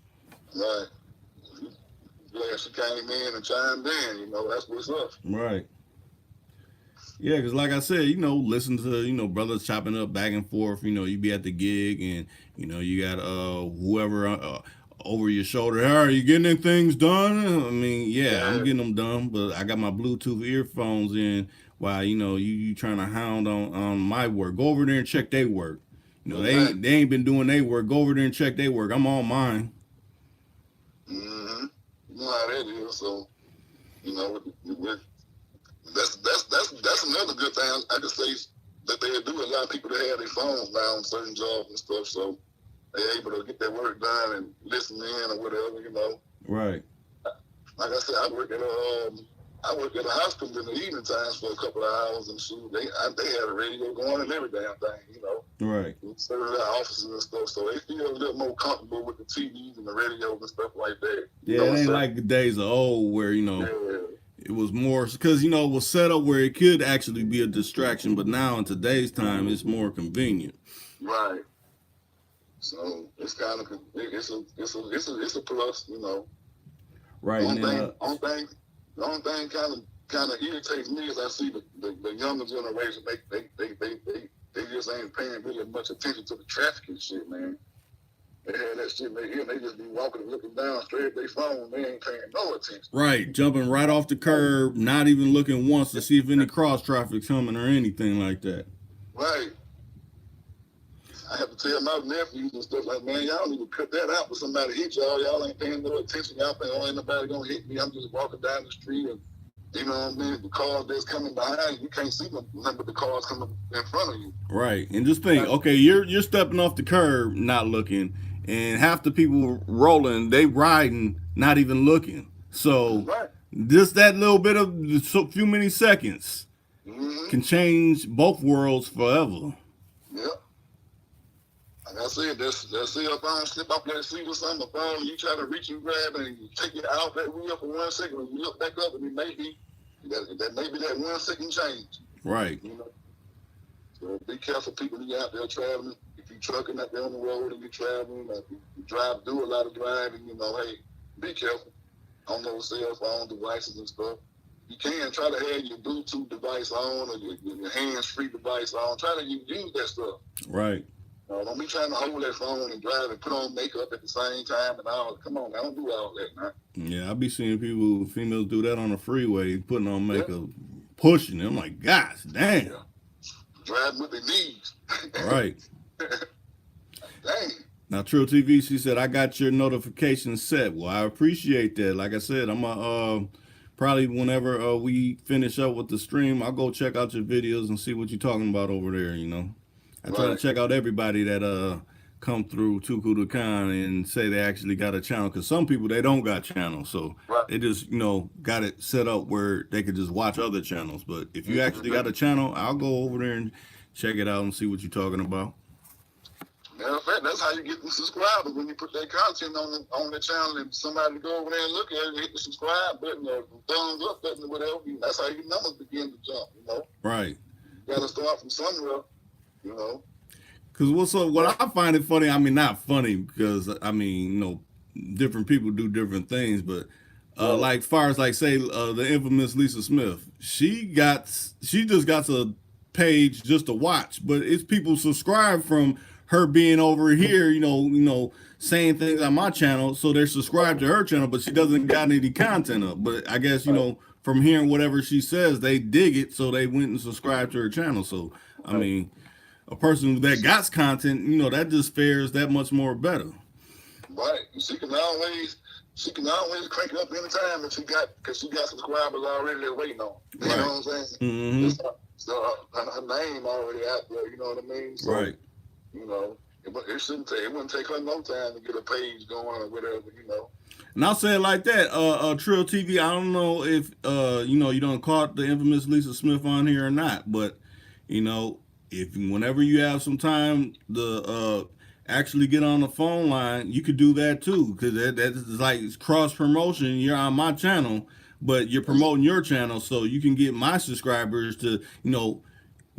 Right. Glad she came in and chimed in. That's what's up. Right. Yeah, because like I said, listen to, brothers chopping up back and forth. You be at the gig and, you got whoever over your shoulder. Hey, are you getting things done? I mean, yeah, I'm getting them done, but I got my Bluetooth earphones in while, you trying to hound on my work. Go over there and check their work. They ain't been doing their work. Go over there and check their work. I'm on mine. Mm-hmm. You know how that is. So, that's another good thing I could say that they do. A lot of people that have their phones now on certain jobs and stuff, so they're able to get their work done and listen in or whatever. Right. Like I said, I work at I worked at a hospital in the evening times for a couple of hours, and shoot, they had a radio going and every damn thing, you know. Right. Serving their offices and stuff, so they feel a little more comfortable with the TVs and the radios and stuff like that. Yeah, it ain't like the days of old where, you know, it was more, because, you know, it was set up where it could actually be a distraction, but now in today's time, it's more convenient. Right. So it's kind of it's a plus, you know. Right. The only thing kind of irritates me is I see the younger generation. They just ain't paying really much attention to the traffic and shit, man. They had that shit in their ear, and they just be walking and looking down straight at their phone. They ain't paying no attention. Right, jumping right off the curb, not even looking once to see if any cross traffic's coming or anything like that. Right. I have to tell my nephews and stuff like, man, y'all need to cut that out. When somebody hit y'all, y'all ain't paying no attention. Y'all think, oh, ain't nobody gonna hit me. I'm just walking down the street, and you know what I mean? The cars that's coming behind you can't see them, but the cars coming in front of you. Right, and just think, okay, you're stepping off the curb, not looking, and half the people rolling, they riding, not even looking. So just that little bit of few many seconds can change both worlds forever. Yep. Like I said, that's it. If I don't slip off that seat or something, the phone, you try to reach and grab it, and you take it out that wheel for 1 second, and you look back up, and it may be that 1 second change. Right. You know? So be careful, people who out there traveling. If you're trucking out there on the road and you're traveling, if you do a lot of driving, you know, hey, be careful on those cell phone devices and stuff. You can try to have your Bluetooth device on or your hands-free device on. Try to use that stuff. Right. Don't be trying to hold that phone and drive and put on makeup at the same time and all. Come on, I don't do all that, man. Yeah, I be seeing females do that on the freeway, putting on makeup, pushing it. I'm like, gosh, damn. Yeah. Driving with their knees. Right. Dang. Now, Trill TV, she said, I got your notifications set. Well, I appreciate that. Like I said, I'm probably whenever we finish up with the stream, I'll go check out your videos and see what you're talking about over there, you know. I try to check out everybody that come through Tukudukan and say they actually got a channel, because some people, they don't got channels, so they just, you know, got it set up where they could just watch other channels. But if you actually got a channel, I'll go over there and check it out and see what you're talking about. Matter of fact, that's how you get the subscribers, when you put that content on the channel and somebody go over there and look at it and hit the subscribe button or thumbs up button or whatever. That's how your numbers begin to jump, you know. Right. You got to start from somewhere. You know, because what I find it funny, I mean, not funny, because I mean, you know, different people do different things, but like far as like say the infamous Lisa Smith, she just got a page just to watch, but it's people subscribe from her being over here, you know, saying things on my channel, so they're subscribed to her channel, but she doesn't got any content up. But I guess, you know, from hearing whatever she says, they dig it, so they went and subscribed to her channel. So I mean, a person that got content, you know, that just fares that much more better. Right. She can always crank up anytime if because she got subscribers already they're waiting on. You know what I'm saying? Mm-hmm. So her name already out there, you know what I mean? So, right. You know, it wouldn't take her no time to get a page going or whatever, you know. And I'll say it like that, Trill TV, I don't know if, you know, you done caught the infamous Lisa Smith on here or not, but, you know, whenever you have some time to actually get on the phone line, you could do that too, because that's like cross promotion. You're on my channel, but you're promoting your channel, so you can get my subscribers to, you know,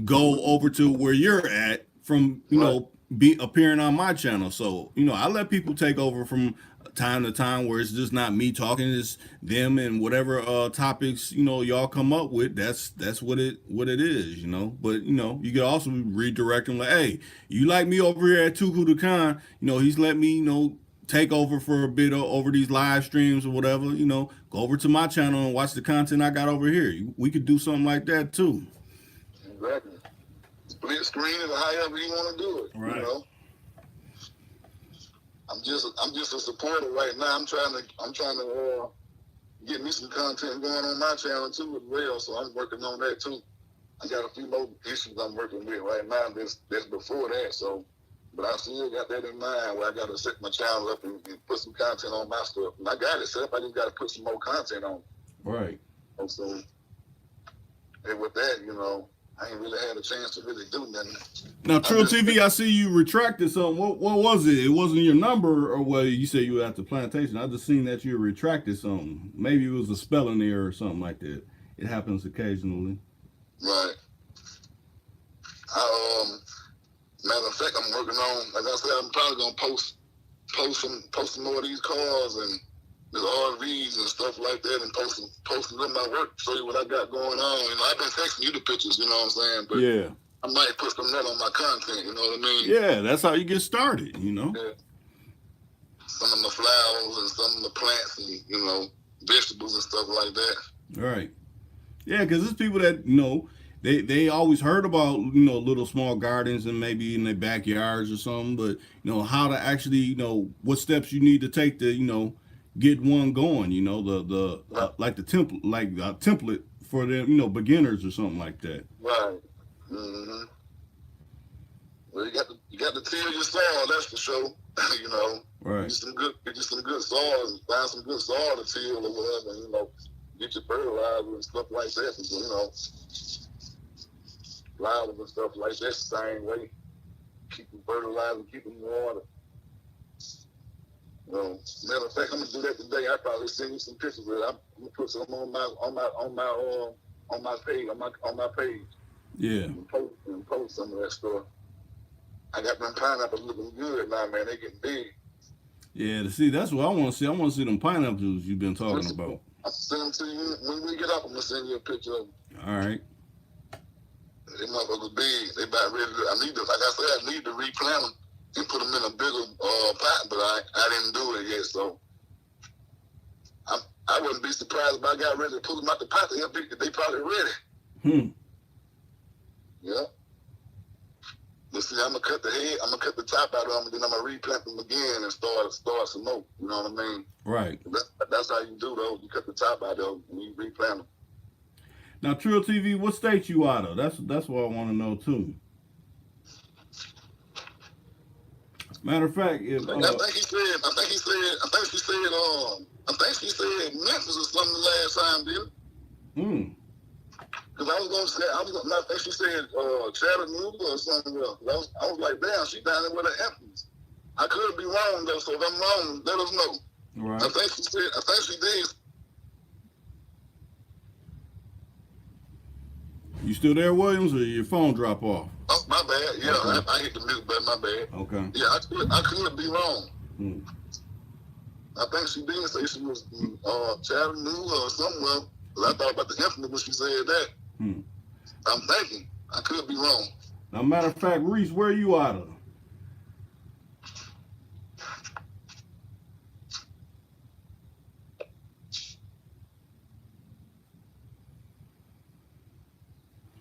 go over to where you're at from, you know, be appearing on my channel. So, you know, I let people take over from time to time where it's just not me talking, it's them and whatever topics, you know, y'all come up with. That's what it is, you know. But, you know, you can also redirect them like, hey, you like me over here at Tukudukan, you know, he's let me, you know, take over for a bit over these live streams or whatever, you know, go over to my channel and watch the content I got over here. We could do something like that too. Exactly. Split screen or however you want to do it. Right. You know? I'm just a supporter right now. I'm trying to get me some content going on my channel too as well. So I'm working on that too. I got a few more issues I'm working with right now. That's before that. So, but I still got that in mind where I got to set my channel up and put some content on my stuff. And I got it set up. I just got to put some more content on. Right. So and with that, I ain't really had a chance to really do nothing. Now, Trill TV, I see you retracted something. What was it? It wasn't your number, or well, you said you were at the plantation. I just seen that you retracted something. Maybe it was a spelling error or something like that. It happens occasionally. Right. Matter of fact, I'm working on. Like I said, I'm probably gonna post some more of these cars and the RVs and stuff like that, and posting them my work, show you what I got going on. I've been texting you the pictures. You know what I'm saying? But yeah. I might put some of that on my content. You know what I mean? Yeah, that's how you get started. Yeah. Some of the flowers and some of the plants and vegetables and stuff like that. Right. Yeah, because there's people that they always heard about little small gardens and maybe in their backyards or something, but how to actually what steps you need to take to get one going. Like the template, like a template for them beginners or something like that. Right. Mm-hmm. Well, you got to till your soil, that's for sure. Right. Get you some good soil and find some good soil to till or whatever. Get your fertilizer and stuff like that. Flowers and stuff like that, same way. Keep them fertilizer, keep them water. Matter of fact, I'm gonna do that today. I probably send you some pictures of it. I'm gonna put some on my page. Yeah. And post some of that stuff. I got them pineapples looking good now, man. They getting big. Yeah, see, that's what I want to see. I want to see them pineapples you've been talking about. I'll send them to you when we get up. I'm gonna send you a picture of them. All right. They motherfuckers big. They about ready to. I need to replant them and put them in a bigger pot, but I didn't do it yet. So I wouldn't be surprised if I got ready to pull them out the pot. They probably ready. Yeah. But see, I'm gonna cut the head. I'm gonna cut the top out of them, and then I'm gonna replant them again and start some more. You know what I mean? Right. That's how you do those. You cut the top out of them and you replant them. Now, Trill TV, what state you out of? That's what I want to know too. Matter of fact, if I think she said Memphis or something the last time, didn't? Because I think she said Chattanooga or something else. I was like, damn, she down there with her Memphis. I could be wrong though, so if I'm wrong, let us know. Right. I think she did. You still there, Williams, or your phone drop off? Oh, my bad. Yeah, okay. I hit the mute button. My bad. Okay. Yeah, I could be wrong. I think she did say she was Chattanooga or somewhere. I thought about the infamy when she said that. I'm thinking. I could be wrong. Now, matter of fact, Reese, where are you out of?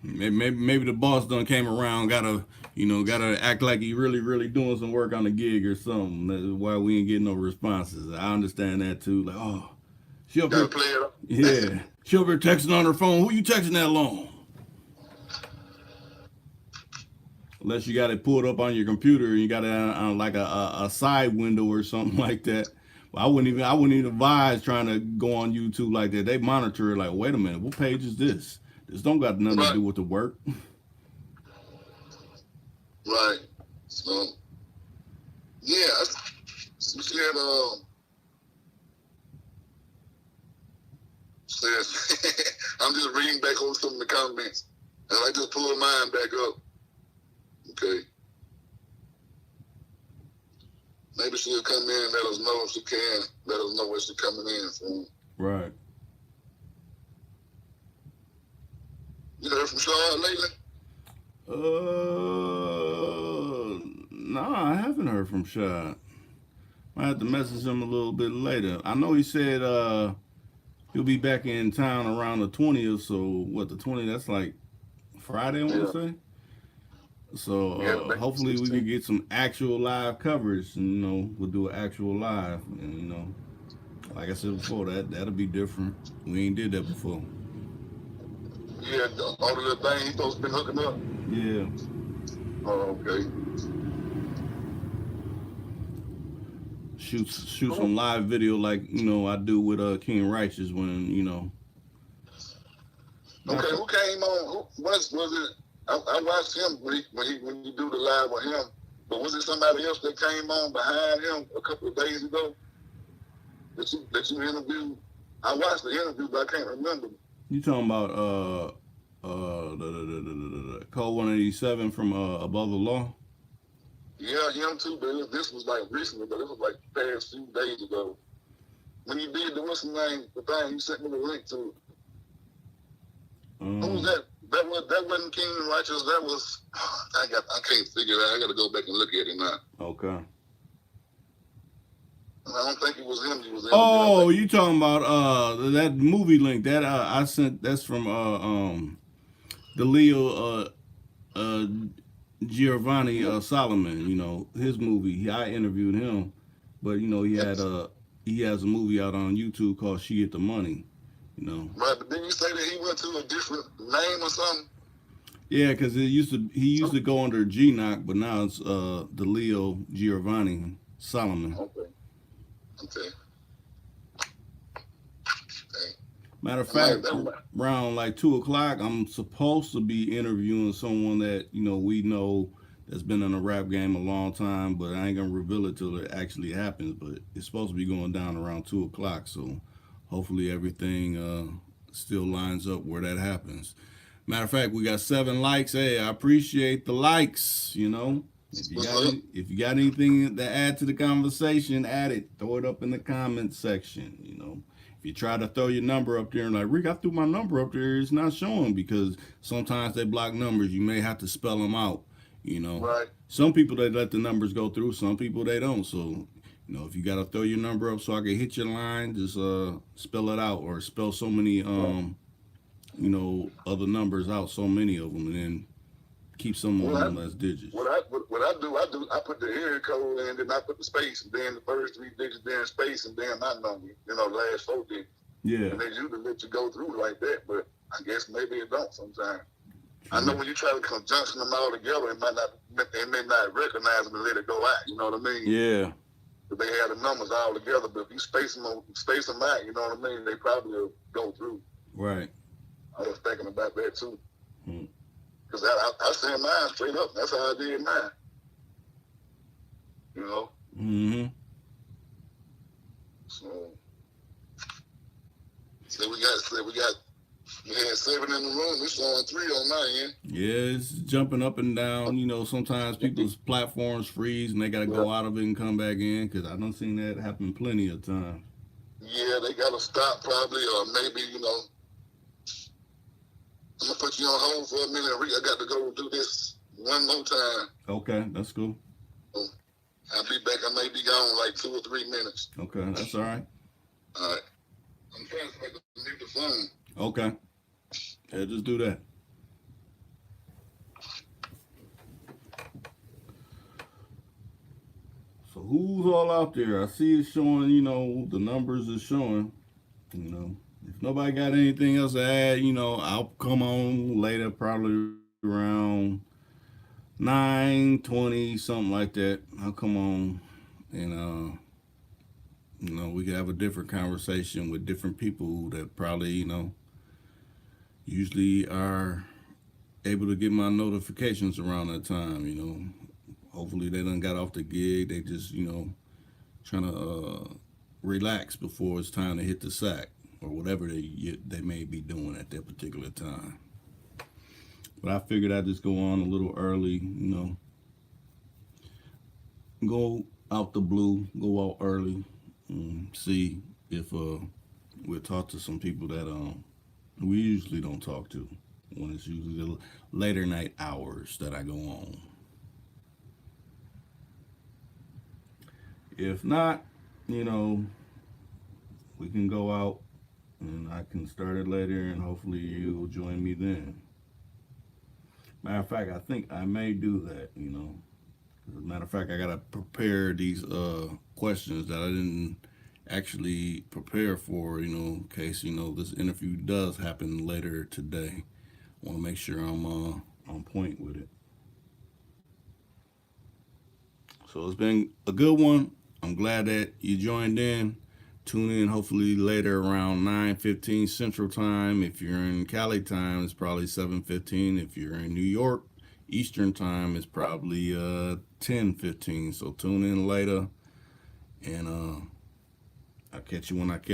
Maybe the boss done came around, gotta act like he really doing some work on the gig or something. That's why we ain't getting no responses. I understand that too. Like, oh, she up here, yeah, she up here texting on her phone. Who you texting that long? Unless you got it pulled up on your computer and you got it on like a side window or something like that. Well, I wouldn't even advise trying to go on YouTube like that. They monitor it like, wait a minute, what page is this? This don't got nothing to do with the work. Right. So, yeah, she had, says, I'm just reading back over some of the comments, and I just pulled mine back up. Okay. Maybe she'll come in and let us know if she can. Let us know where she's coming in from. Right. You heard from Sean lately? No, I haven't heard from Sean. I have to message him a little bit later. I know he said he'll be back in town around the 20th. So what, the 20th? That's like Friday, I want to say. So hopefully we can get some actual live coverage, and we'll do an actual live, and like I said before, that'll be different. We ain't did that before. Yeah, all the little thing he supposed to been hooking up. Yeah. Oh, okay. Shoot some live video like I do with King Righteous when Okay, who came on? Who was it? I watched him when you do the live with him. But was it somebody else that came on behind him a couple of days ago that you interviewed? I watched the interview, but I can't remember. You talking about the Code 187 from Above the Law? Yeah, him too. But this was like recently, but it was like the past few days ago. When you did the what's the name? The thing you sent me the link to. Who was that? That wasn't King Righteous. That was I can't figure it out. I got to go back and look at it now. Okay. I don't think it was him. He was Oh, you talking about that movie link that I sent? That's from the Leo Giovanni Solomon. You know his movie. I interviewed him, but you know he has a movie out on YouTube called "She Get the Money." You know. Right, but didn't you say that he went to a different name or something? Yeah, because he used to go under G Knock, but now it's the Leo Giovanni Solomon. Okay. Matter of fact, around like 2:00, I'm supposed to be interviewing someone that we know that's been in the rap game a long time, but I ain't gonna reveal it till it actually happens. But it's supposed to be going down around 2:00, so hopefully everything still lines up where that happens. Matter of fact, we got 7 likes. Hey, I appreciate the likes. If you got anything to add to the conversation, add it. Throw it up in the comments section. If you try to throw your number up there and like, Rick, I threw my number up there, it's not showing because sometimes they block numbers. You may have to spell them out. Right. Some people they let the numbers go through. Some people they don't. So, if you gotta throw your number up so I can hit your line, just spell it out or spell so many other numbers out, so many of them, and then keep some of them as digits. What I do, I put the area code in, then I put the space, and then the first 3 digits, then space, and then my number, last 4 digits. Yeah. And they usually let you go through like that, but I guess maybe it don't sometimes. I know when you try to conjunction them all together, they may not recognize them and let it go out, you know what I mean? Yeah. But they have the numbers all together, but if you space them out, you know what I mean, they probably will go through. Right. I was thinking about that too. Because I send mine straight up. That's how I did mine. Mm-hmm. So we had 7 in the room. We're showing 3 on my end. Yeah, it's jumping up and down. Sometimes people's platforms freeze and they got to go out of it and come back in because I done seen that happen plenty of times. Yeah, they got to stop probably, or maybe, I'm going to put you on hold for a minute, Rick. I got to go do this one more time. Okay, that's cool. I'll be back. I may be gone like 2 or 3 minutes. Okay, that's all right. All right. I'm trying to mute the phone. Okay. Yeah, just do that. So who's all out there? I see it showing, the numbers is showing, If nobody got anything else to add, I'll come on later, probably around 9:20, something like that. I'll come on and, we can have a different conversation with different people that probably, usually are able to get my notifications around that time, Hopefully they done got off the gig. They just, trying to relax before it's time to hit the sack or whatever they may be doing at that particular time. But I figured I'd just go on a little early, go out the blue, go out early, and see if we'll talk to some people that we usually don't talk to when it's usually the later night hours that I go on. If not, we can go out and I can start it later and hopefully you'll join me then. Matter of fact, I think I may do that, As a matter of fact, I got to prepare these questions that I didn't actually prepare for, in case, this interview does happen later today. I want to make sure I'm on point with it. So it's been a good one. I'm glad that you joined in. tune in hopefully later around 9:15 Central Time. If you're in Cali time, it's probably 7:15. If you're in New York Eastern Time, it's probably 10:15. So tune in later, and I'll catch you when I catch